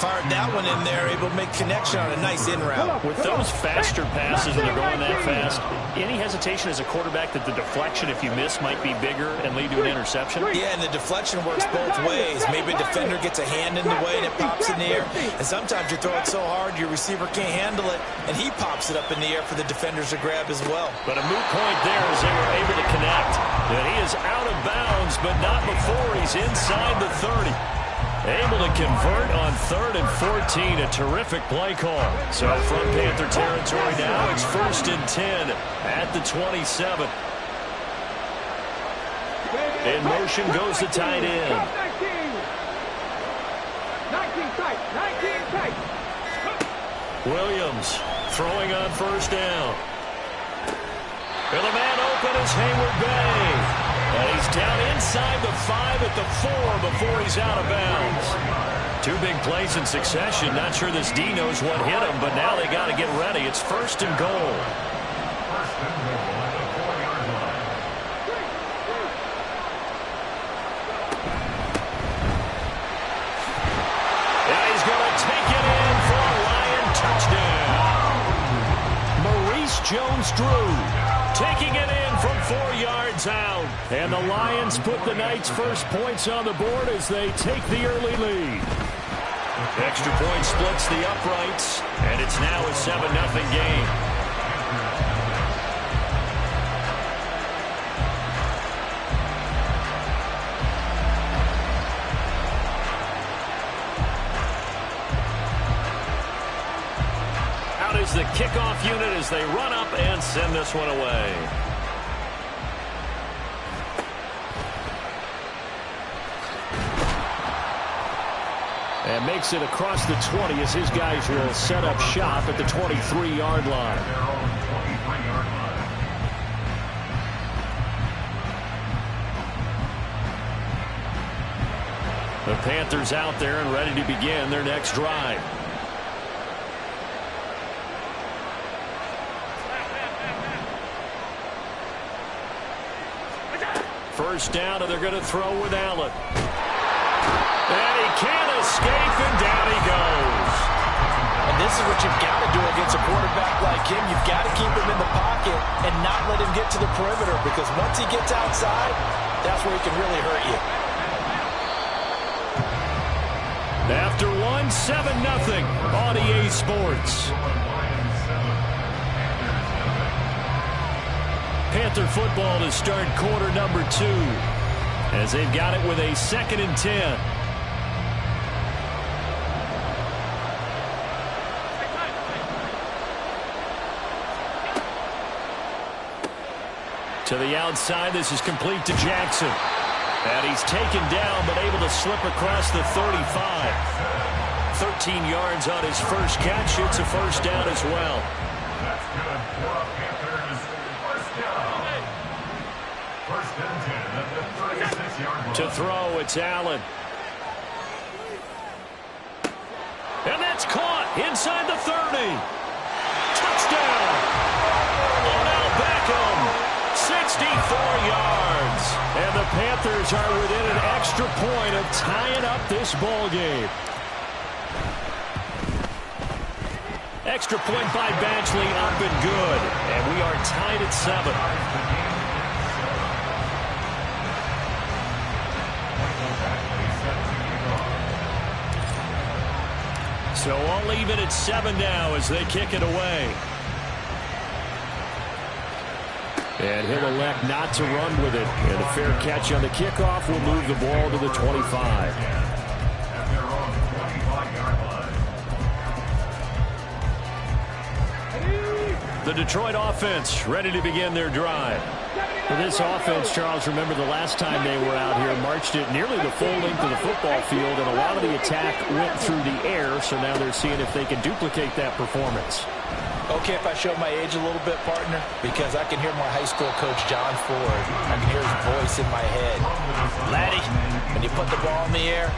Fired that one in there, able to make connection on a nice in route. With those faster passes when they're going that fast, any hesitation as a quarterback that the deflection, if you miss, might be bigger and lead to an interception? Yeah, and the deflection works both ways. Maybe a defender gets a hand in the way and it pops in the air. And sometimes you throw it so hard your receiver can't handle it, and he pops it up in the air for the defenders to grab as well. But a moot point there as they were able to connect. And he is out of bounds, but not before he's inside the 30. Able to convert on 3rd and 14. A terrific play call. So from Panther territory now, it's 1st and 10 at the 27. In motion goes the tight end. 19 tight. 19 tight. Williams throwing on first down. And the man open is Hayward Bay. And he's down inside the 5 at the 4 before he's out of bounds. 2 big plays in succession. Not sure this D knows what hit him, but now they got to get ready. It's 1st and goal. And he's going to take it in for a Lion touchdown. Maurice Jones-Drew taking it in from 4 yards out. And the Lions put the Knights' first points on the board as they take the early lead. Extra point splits the uprights, and it's now a 7-0 game. Out is the kickoff unit as they run up and send this one away. And makes it across the 20 as his guys will set up shop at the 23-yard line. The Panthers out there and ready to begin their next drive. First down, and they're going to throw with Allen. And he can't escape, and down he goes. And this is what you've got to do against a quarterback like him. You've got to keep him in the pocket and not let him get to the perimeter, because once he gets outside, that's where he can really hurt you. After 7-0 on EA Sports. Panther football to start quarter number 2 as they've got it with a 2nd and 10. To the outside, this is complete to Jackson. And he's taken down, but able to slip across the 35. 13 yards on his first catch. It's a first down as well. That's good for Panthers. First down. First and 10 at the 36-yard line. To throw, it's Allen. And that's caught inside the 30. Touchdown. Odell Beckham, 64 yards. And the Panthers are within an extra point of tying up this ball game. Extra point by Badgley, up and good. And we are tied at 7. So all even at 7 now as they kick it away. And he'll elect not to run with it. And a fair catch on the kickoff will move the ball to the 25. The Detroit offense ready to begin their drive. For this offense, Charles, remember the last time they were out here, marched it nearly the full length of the football field, and a lot of the attack went through the air, so now they're seeing if they can duplicate that performance. Okay, if I show my age a little bit, partner, because I can hear my high school coach, John Ford. I can hear his voice in my head. Laddie, when you put the ball in the air,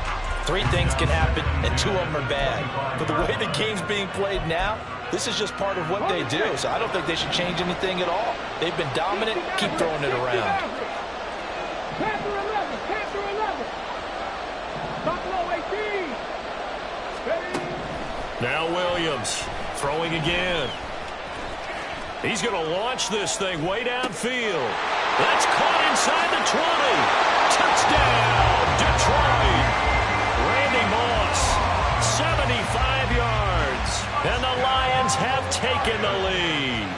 3 things can happen, and 2 of them are bad. But the way the game's being played now, this is just part of what they do, so I don't think they should change anything at all. They've been dominant. Keep throwing it around. Panther 11, Panther 11. Buffalo 18. Now Williams throwing again. He's going to launch this thing way downfield. That's caught inside the 20. Touchdown, Detroit. Randy Moss, 75 yards. And the Lions have taken the lead.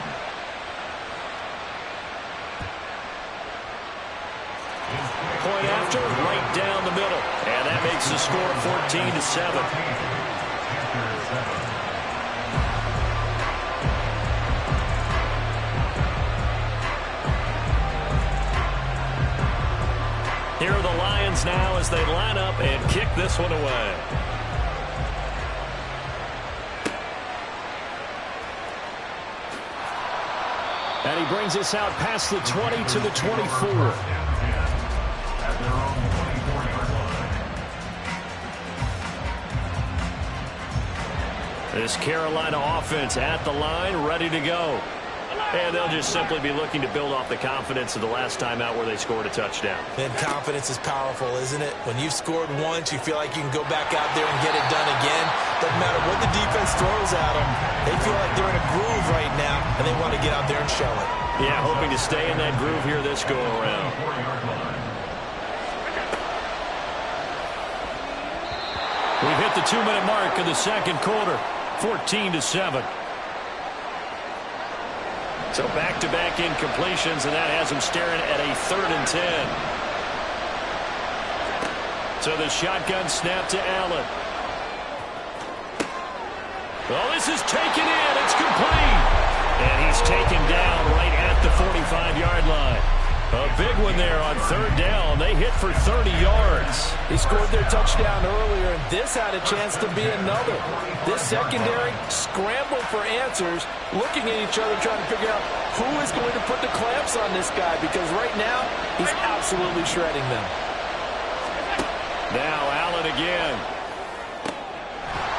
Point after, right down the middle. And that makes the score 14-7. Here are the Lions now as they line up and kick this one away. And he brings us out past the 20 to the 24. This Carolina offense at the line, ready to go. And they'll just simply be looking to build off the confidence of the last time out where they scored a touchdown. And confidence is powerful, isn't it? When you've scored once, you feel like you can go back out there and get it done again. Doesn't matter what the defense throws at them. They feel like they're in a groove right now, and they want to get out there and show it. Yeah, hoping to stay in that groove here this go-around. We've hit the 2-minute mark of the second quarter, 14-7. So back-to-back incompletions, and that has them staring at a 3rd and 10. So the shotgun snap to Allen. Oh, this is taken in. It's complete. And he's taken down right at the 45-yard line. A big one there on 3rd down. They hit for 30 yards. They scored their touchdown earlier, and this had a chance to be another. This secondary scrambled for answers, looking at each other, trying to figure out who is going to put the clamps on this guy, because right now, he's absolutely shredding them. Now Allen again.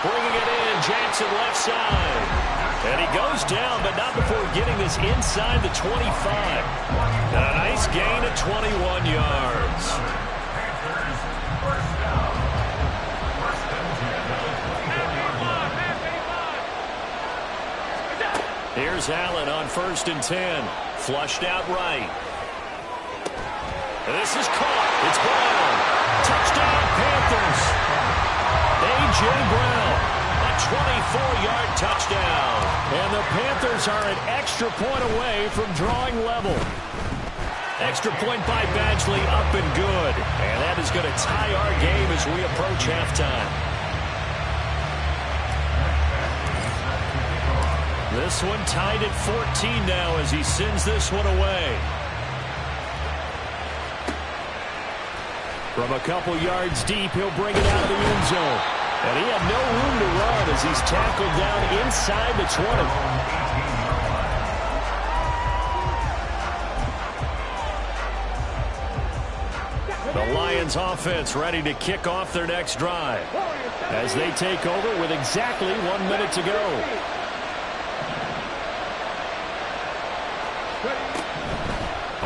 Bringing it in, Jackson left side. And he goes down, but not before getting this inside the 25. A nice gain of 21 yards. Here's Allen on 1st and 10. Flushed out right. And this is caught. It's Brown. Touchdown, Panthers. A.J. Brown. A 24-yard touchdown. And the Panthers are an extra point away from drawing level. Extra point by Badgley, up and good. And that is going to tie our game as we approach halftime. This one tied at 14 now as he sends this one away. From a couple yards deep, he'll bring it out of the end zone. And he had no room to run as he's tackled down inside the 20. The Lions offense ready to kick off their next drive as they take over with exactly 1 minute to go.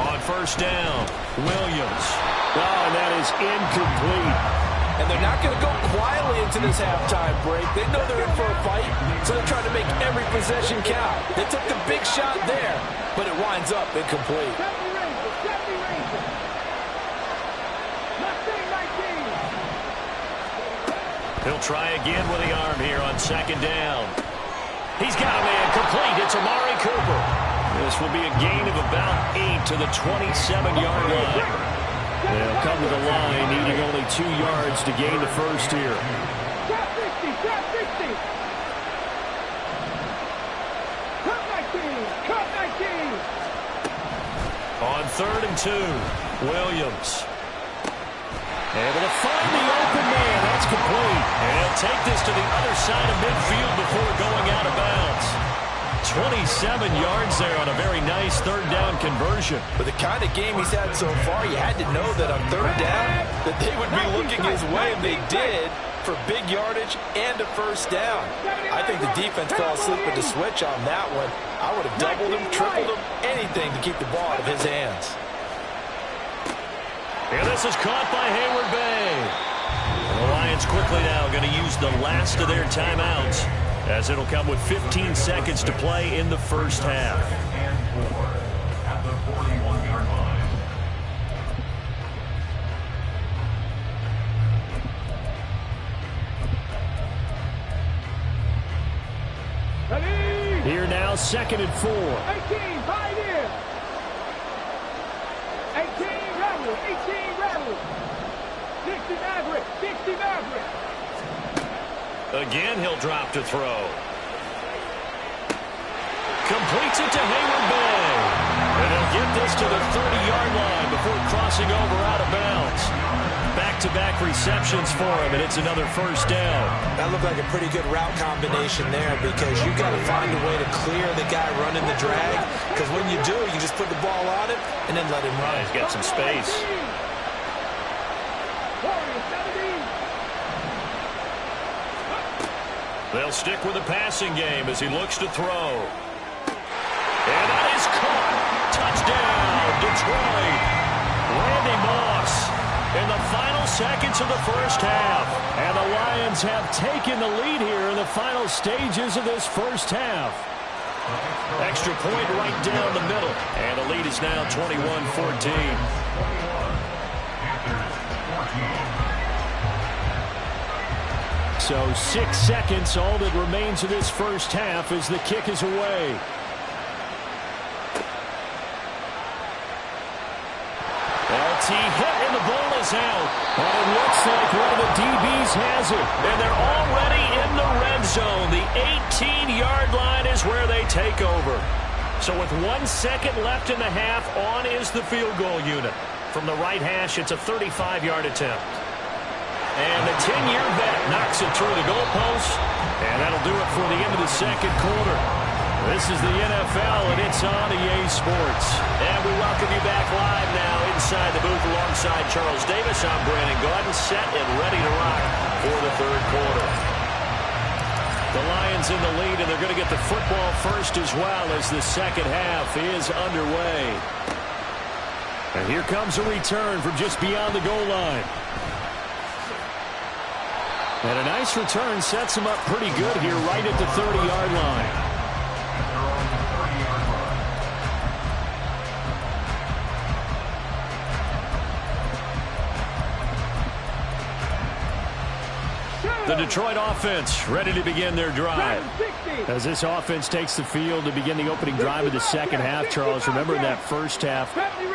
On first down, Williams. Oh, and that is incomplete. And they're not going to go quietly into this halftime break. They know they're in for a fight, so they're trying to make every possession count. They took the big shot there, but it winds up incomplete. He'll try again with the arm here on second down. He's got a man complete. It's Amari Cooper. This will be a gain of about 8 to the 27-yard line. They'll come to the line, needing only 2 yards to gain the first here. On 3rd and 2, Williams. Able to find the open man. That's complete. And he'll take this to the other side of midfield before going out of bounds. 27 yards there on a very nice 3rd down conversion. With the kind of game he's had so far, you had to know that on 3rd down that they would be looking his way, and they did, for big yardage and a first down. I think the defense fell asleep with the switch on that one. I would have doubled him, tripled him, anything to keep the ball out of his hands. And this is caught by Hayward Bay. And the Lions quickly now going to use the last of their timeouts, as it'll come with 15 seconds to play in the first half. And 4 at the 41-yard line. Here now, 2nd and 4. 18, 5 in. 18, rebel, 18, rebel. 60 Maverick, 60 Maverick. Again, he'll drop to throw. Completes it to Hayward Bay. And he'll get this to the 30-yard line before crossing over out of bounds. Back-to-back receptions for him, and it's another first down. That looked like a pretty good route combination there, because you've got to find a way to clear the guy running the drag, because when you do, you just put the ball on him and then let him run. He's got some space. They'll stick with the passing game as he looks to throw. And that is caught. Touchdown, Detroit. Randy Moss in the final seconds of the first half. And the Lions have taken the lead here in the final stages of this first half. Extra point right down the middle. And the lead is now 21-14. So 6 seconds, all that remains of this first half as the kick is away. LT hit and the ball is out. And it looks like one of the DBs has it. And they're already in the red zone. The 18-yard line is where they take over. So with 1 second left in the half, on is the field goal unit. From the right hash, it's a 35-yard attempt. And the 10-year vet knocks it through the goalpost. And that'll do it for the end of the second quarter. This is the NFL, and it's on EA Sports. And we welcome you back live now inside the booth alongside Charles Davis. I'm Brandon Gaudin, set and ready to rock for the third quarter. The Lions in the lead, and they're going to get the football first as well as the second half is underway. And here comes a return from just beyond the goal line. And a nice return sets him up pretty good here right at the 30-yard line. The Detroit offense ready to begin their drive. As this offense takes the field to begin the opening drive of the second half, Charles, remember in that first half,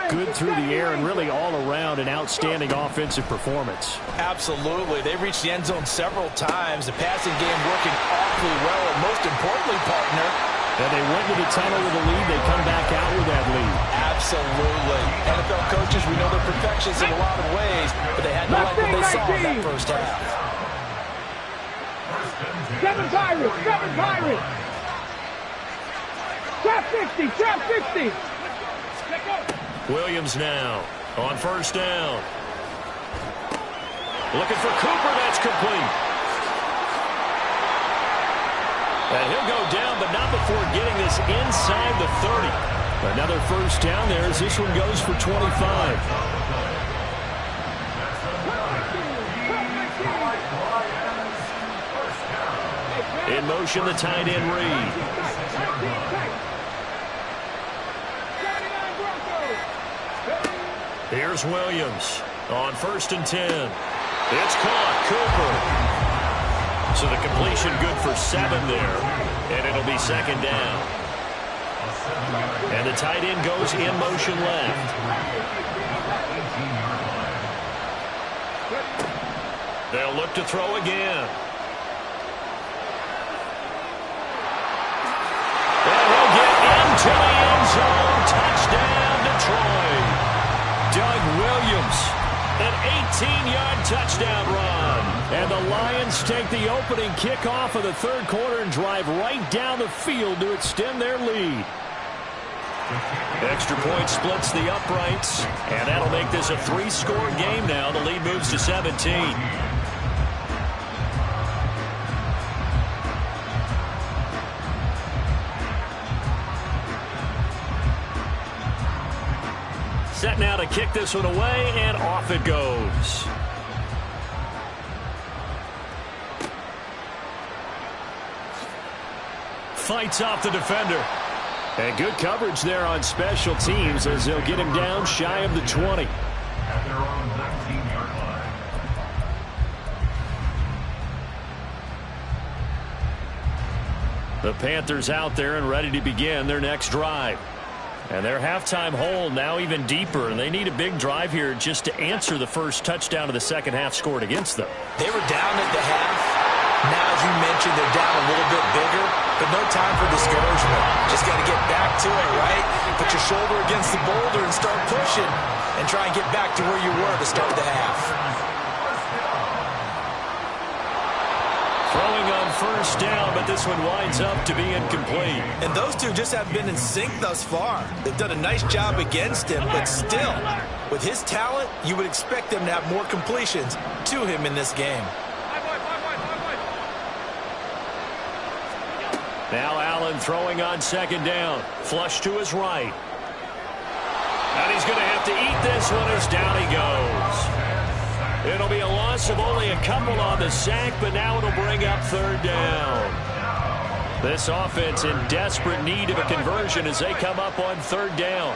good through the air and really all around an outstanding offensive performance. Absolutely. They reached the end zone several times. The passing game working awfully well, and most importantly, partner, and they went to the tunnel with a lead. They come back out with that lead. Absolutely. NFL coaches, we know they're perfectionists in a lot of ways, but they had to that first half. 7 Pirates, 7 Pirates. Trap 60, trap 60. Williams now on first down. Looking for Cooper. That's complete. And he'll go down, but not before getting this inside the 30. Another first down there as this one goes for 25. In motion, the tight end Reed. Here's Williams on first and 10. It's caught. Cooper. So the completion good for 7 there, and it'll be second down. And the tight end goes in motion left. They'll look to throw again. And he'll get into the end zone. Touchdown, Detroit. Doug Williams, an 18-yard touchdown run. And the Lions take the opening kickoff of the third quarter and drive right down the field to extend their lead. Extra point splits the uprights, and that'll make this a 3-score game now. The lead moves to 17. Set now to kick this one away, and off it goes. Fights off the defender. And good coverage there on special teams as they'll get him down shy of the 20. At their own 19-yard line. The Panthers out there and ready to begin their next drive. And their halftime hole now even deeper, and they need a big drive here just to answer the first touchdown of the second half scored against them. They were down at the half. Now, as you mentioned, they're down a little bit bigger, but no time for discouragement. Just got to get back to it, right? Put your shoulder against the boulder and start pushing and try and get back to where you were to start the half. Throwing on first down, but this one winds up to be incomplete. And those two just have been in sync thus far. They've done a nice job against him, but still, with his talent, you would expect them to have more completions to him in this game. Now Allen throwing on second down. Flush to his right. And he's going to have to eat this one as down he goes. It'll be a loss of only a couple on the sack, but now it'll bring up third down. This offense in desperate need of a conversion as they come up on third down.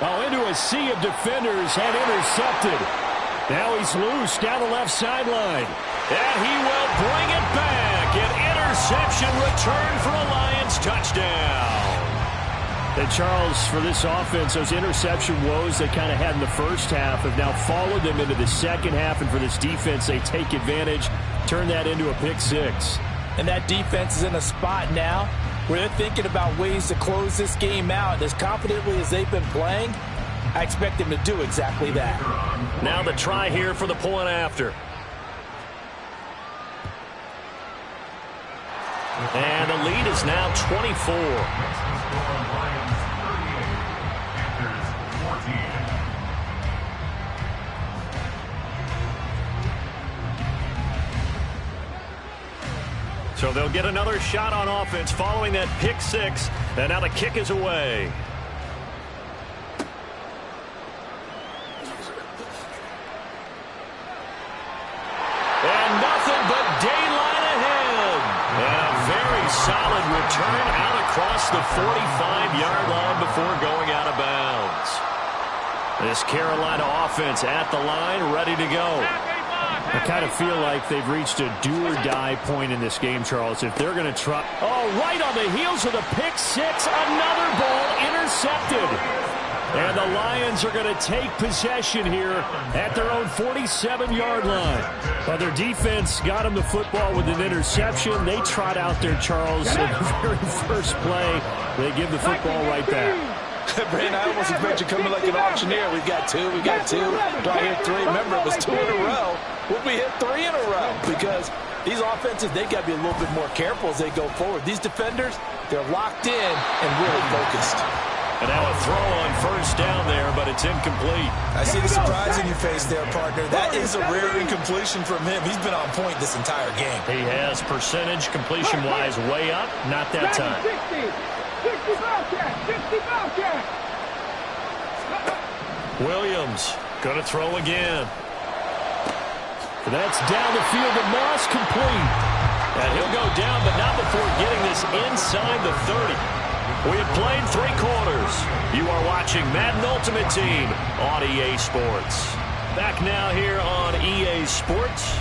Oh, into a sea of defenders and intercepted. Now he's loose down the left sideline. And he will bring it back. An interception return for a Lions touchdown. And Charles, for this offense, those interception woes they kind of had in the first half have now followed them into the second half. And for this defense, they take advantage, turn that into a pick six. And that defense is in a spot now where they're thinking about ways to close this game out. As confidently as they've been playing, I expect them to do exactly that. Now the try here for the point after. And the lead is now 24. So they'll get another shot on offense following that pick six. And now the kick is away. And nothing but daylight ahead. And a very solid return out across the 45-yard line before going out of bounds. This Carolina offense at the line, ready to go. I kind of feel like they've reached a do-or-die point in this game, Charles. If they're going to try... Oh, right on the heels of the pick six, another ball intercepted. And the Lions are going to take possession here at their own 47-yard line. But their defense got them the football with an interception. They trot out there, Charles, in the very first play. They give the football right back. Brandon, I almost expect you coming like an auctioneer. We've got two. Do I hit three? Remember, it was 2 in a row. Would we hit 3 in a row? Because these offenses, they got to be a little bit more careful as they go forward. These defenders, they're locked in and really focused. And now a throw on first down there, but it's incomplete. I see the surprise in your face there, partner. That is a rare incompletion from him. He's been on point this entire game. He has percentage completion-wise way up. Not that time. 60 Bobcat. Williams going to throw again. That's down the field to Moss, complete. And he'll go down, but not before getting this inside the 30. We have played 3 quarters. You are watching Madden Ultimate Team on EA Sports. Back now here on EA Sports.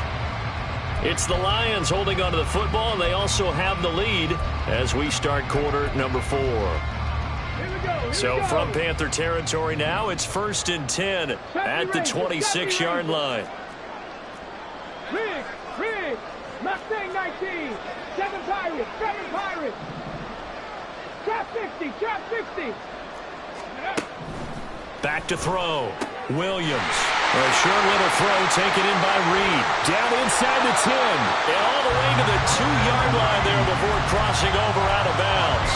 It's the Lions holding onto the football, and they also have the lead as we start quarter number 4. So from Panther territory now, it's 1st and 10 at the 26-yard line. Riggs, Mustang 19, 7 Pirates. Trap 60. Back to throw. Williams. A short little throw taken in by Reed. Down inside the 10. And all the way to the 2-yard line there before crossing over out of bounds.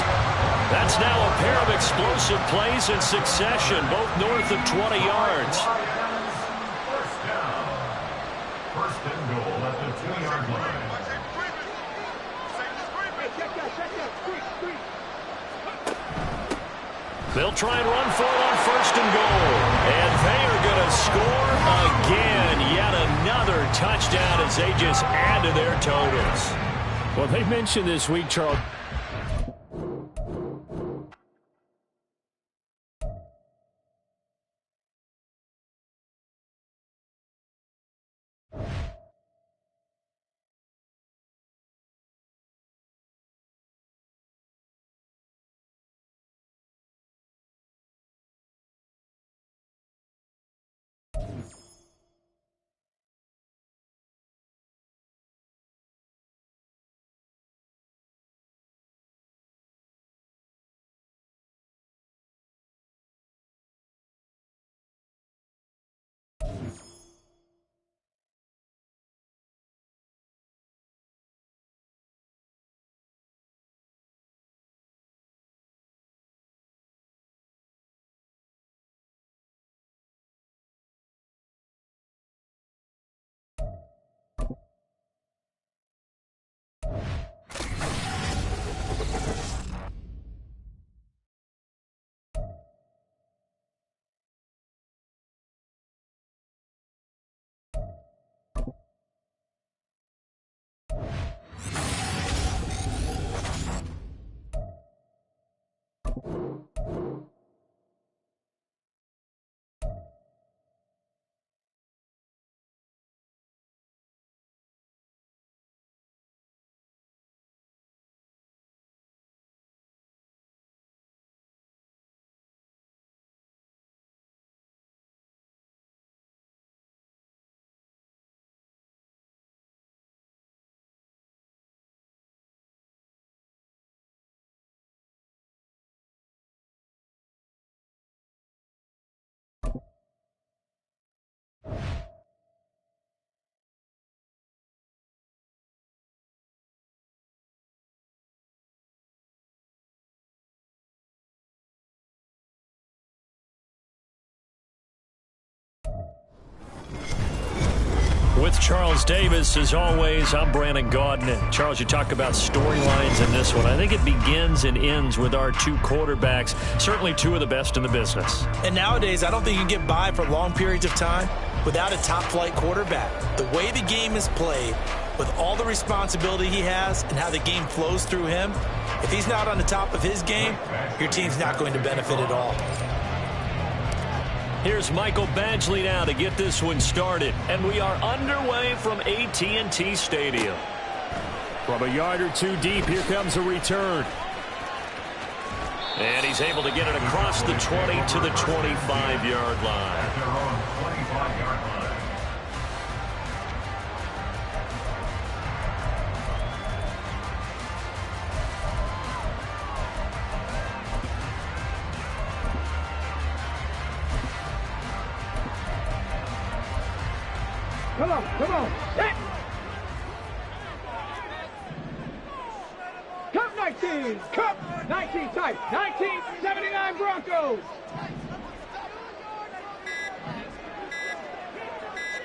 That's now a pair of explosive plays in succession, both north of 20 yards. First down. First and goal at the 2-yard line. Check that. Squeak. They'll try and run for it on 1st and goal. And they are going to score again. Yet another touchdown as they just add to their totals. Well, they mentioned this week, Charles. With Charles Davis, as always, I'm Brandon Gaudin. Charles, you talk about storylines in this one. I think it begins and ends with our 2 quarterbacks, certainly 2 of the best in the business. And nowadays, I don't think you can get by for long periods of time without a top-flight quarterback. The way the game is played, with all the responsibility he has and how the game flows through him, if he's not on the top of his game, your team's not going to benefit at all. Here's Michael Badgley now to get this one started. And we are underway from AT&T Stadium. From a yard or 2 deep, here comes a return. And he's able to get it across the 20 to the 25-yard line. At their own 25-yard line. Come on, come on. Set. Cup 19. Cup 19 type. 1979 Broncos.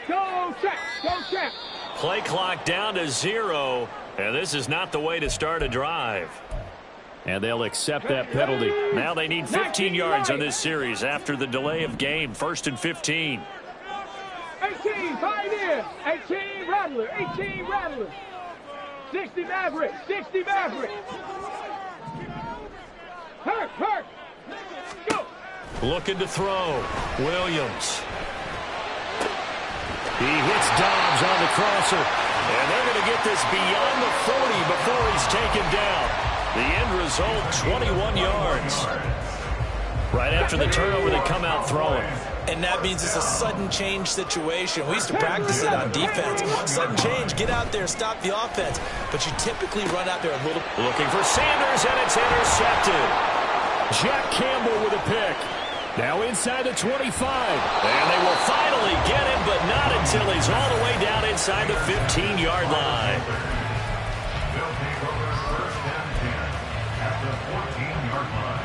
Go check. Go check. Play clock down to 0. And this is not the way to start a drive. And they'll accept that penalty. Now they need 15 yards on this series after the delay of game. 1st and 15. 18 Pioneer. 18 Rattler. 18 Rattler. 60 Maverick. 60 Maverick. Hurt. Go. Looking to throw. Williams. He hits Dobbs on the crosser. And they're going to get this beyond the 40 before he's taken down. The end result, 21 yards. Right after the turnover, they come out throwing. And that means it's a sudden change situation. We used to practice it on defense. Sudden change, get out there, stop the offense. But you typically run out there a little. Looking for Sanders, and it's intercepted. Jack Campbell with a pick. Now inside the 25. And they will finally get him, but not until he's all the way down inside the 15-yard line. They'll take over 1st and 10 at the 14-yard line.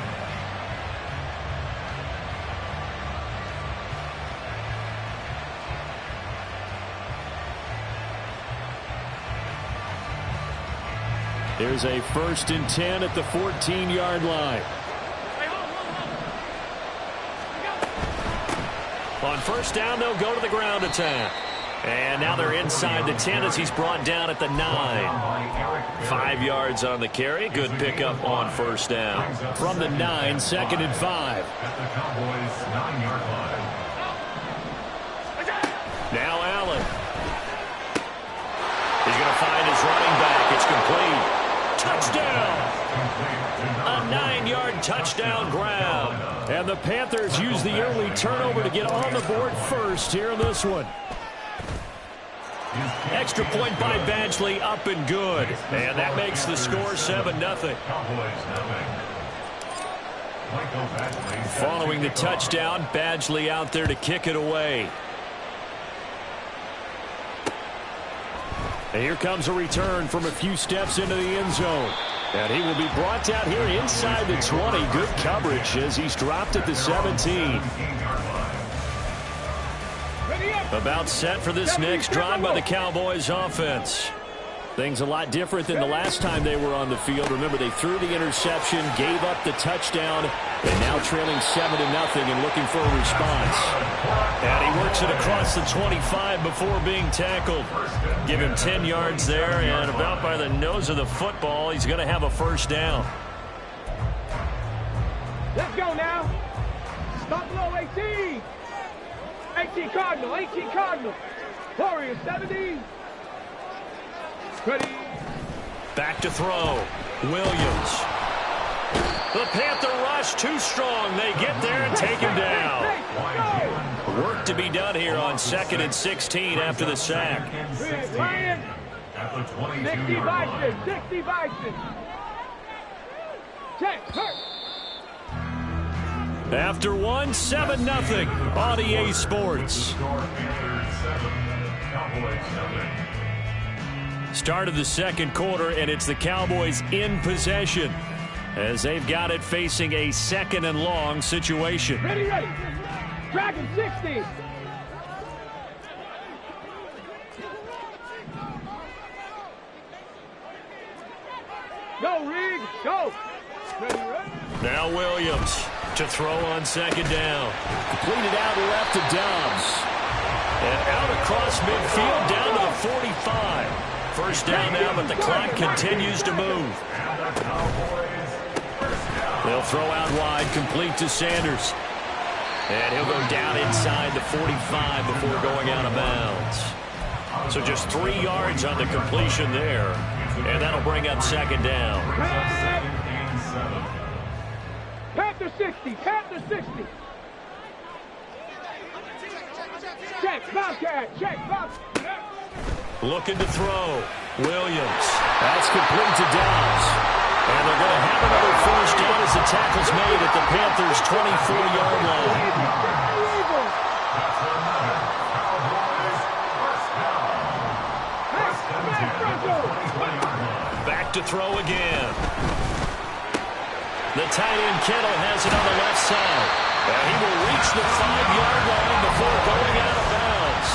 There's a 1st and 10 at the 14-yard line. On 1st down, they'll go to the ground attack. And now they're inside the 10 as he's brought down at the 9. 5 yards on the carry. Good pickup on 1st down. From the 9, 2nd and 5. At the Cowboys' 9-yard line. Now Allen. He's going to find his running back. It's complete. Touchdown! A 9-yard touchdown grab. And the Panthers use the early turnover to get on the board first here in this one. Extra point by Badgley, up and good. And that makes the score 7-0. Following the touchdown, Badgley out there to kick it away. And here comes a return from a few steps into the end zone. And he will be brought down here inside the 20. Good coverage as he's dropped at the 17. About set for this next drive by the Cowboys offense. Things a lot different than the last time they were on the field. Remember, they threw the interception, gave up the touchdown, and now trailing 7-0 and looking for a response. And he works it across the 25 before being tackled. Give him 10 yards there, and about by the nose of the football, he's going to have a 1st down. Let's go now. Stop low, 18. 18 Cardinal, 18 Cardinal. Warriors, 70. Ready. Back to throw. Williams. The Panther rush too strong. They get there and take him down. Work to be done here on 2nd and 16 after the sack. Ryan. 60 Bison, 60 Bison. Check, hurt. After one, 7-0 on EA Sports. Start of the 2nd quarter, and it's the Cowboys in possession as they've got it facing a 2nd and long situation. Ready. Dragon 60. Go, Rig. Go. Ready. Now Williams to throw on 2nd down. Completed out left to Dobbs. And out across midfield down to the 45. 1st down now, but the clock continues to move. They'll throw out wide, complete to Sanders. And he'll go down inside the 45 before going out of bounds. So just 3 yards on the completion there. And that'll bring up 2nd down. Panther 60. Panther 60. Check, Bobcat. Check, Bobcat. Looking to throw. Williams. That's complete to Dobbs. And they're going to have another 1st down as the tackle's made at the Panthers' 24-yard line. throw again. The tight end Kittle has it on the left side. And he will reach the 5-yard line before going out of bounds.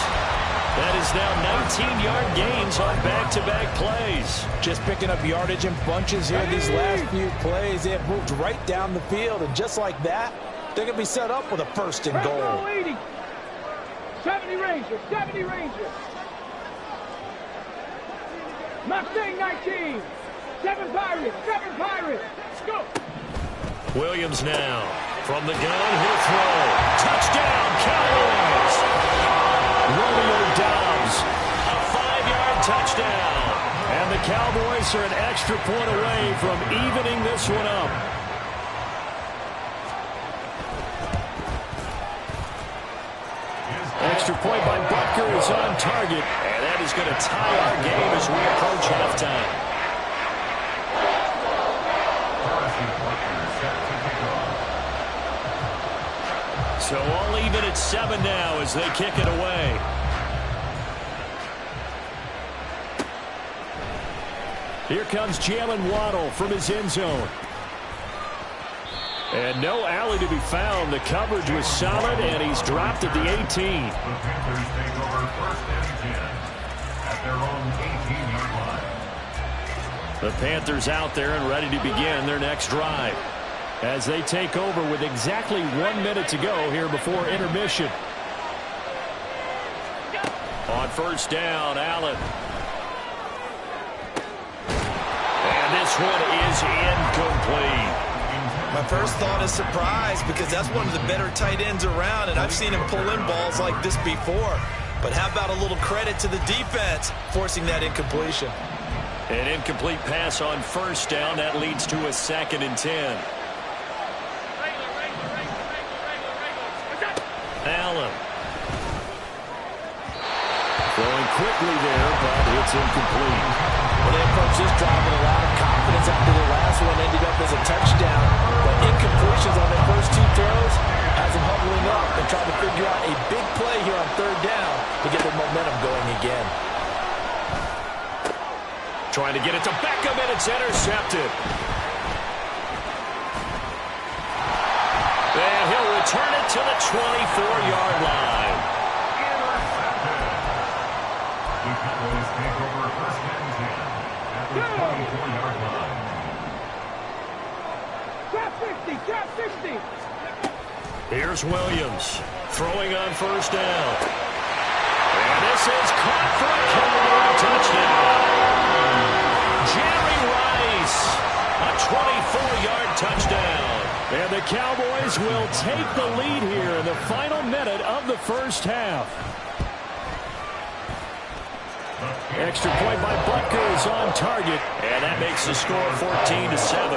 That is now 19-yard gains on back-to-back plays. Just picking up yardage in bunches here these last few plays. They have moved right down the field, and just like that, they're going to be set up with a 1st and goal. 80. 70 Rangers, 70 Rangers. Mustang 19. 7 Pirates, 7 Pirates. Let's go. Williams now. From the gun, he'll throw. Touchdown, Cowboys! Romeo Dobbs, a 5-yard touchdown. And the Cowboys are an extra point away from evening this one up. Extra point by Butker is on target. And that is going to tie our game as we approach halftime. So all even at 7 now as they kick it away. Here comes Jalen Waddle from his end zone. And no alley to be found. The coverage was solid, and he's dropped at the 18. The Panthers take over 1st and 10 at their own 18-yard line. The Panthers out there and ready to begin their next drive. As they take over with exactly 1 minute to go here before intermission. On 1st down, Allen. And this one is incomplete. My first thought is surprise, because that's one of the better tight ends around, and I've seen him pull in balls like this before. But how about a little credit to the defense forcing that incompletion? An incomplete pass on 1st down. That leads to a 2nd and 10. Allen. Throwing quickly there, but it's incomplete. Well, they approached this drive with a lot of confidence after the last one ended up as a touchdown. But incompletions on their first 2 throws has them huddling up and trying to figure out a big play here on 3rd down to get their momentum going again. Trying to get it to Beckham, and it's intercepted. And he'll return it to the 24-yard line. The Cowboys take over 1st and 10 at the 24-yard line. Trap 50, trap 50. Here's Williams throwing on 1st down. And this is caught for a Cowboy touchdown. Jerry Rice, a 24-yard touchdown. And the Cowboys will take the lead here in the final minute of the 1st half. Extra point by Butker is on target. And that makes the score 14-7.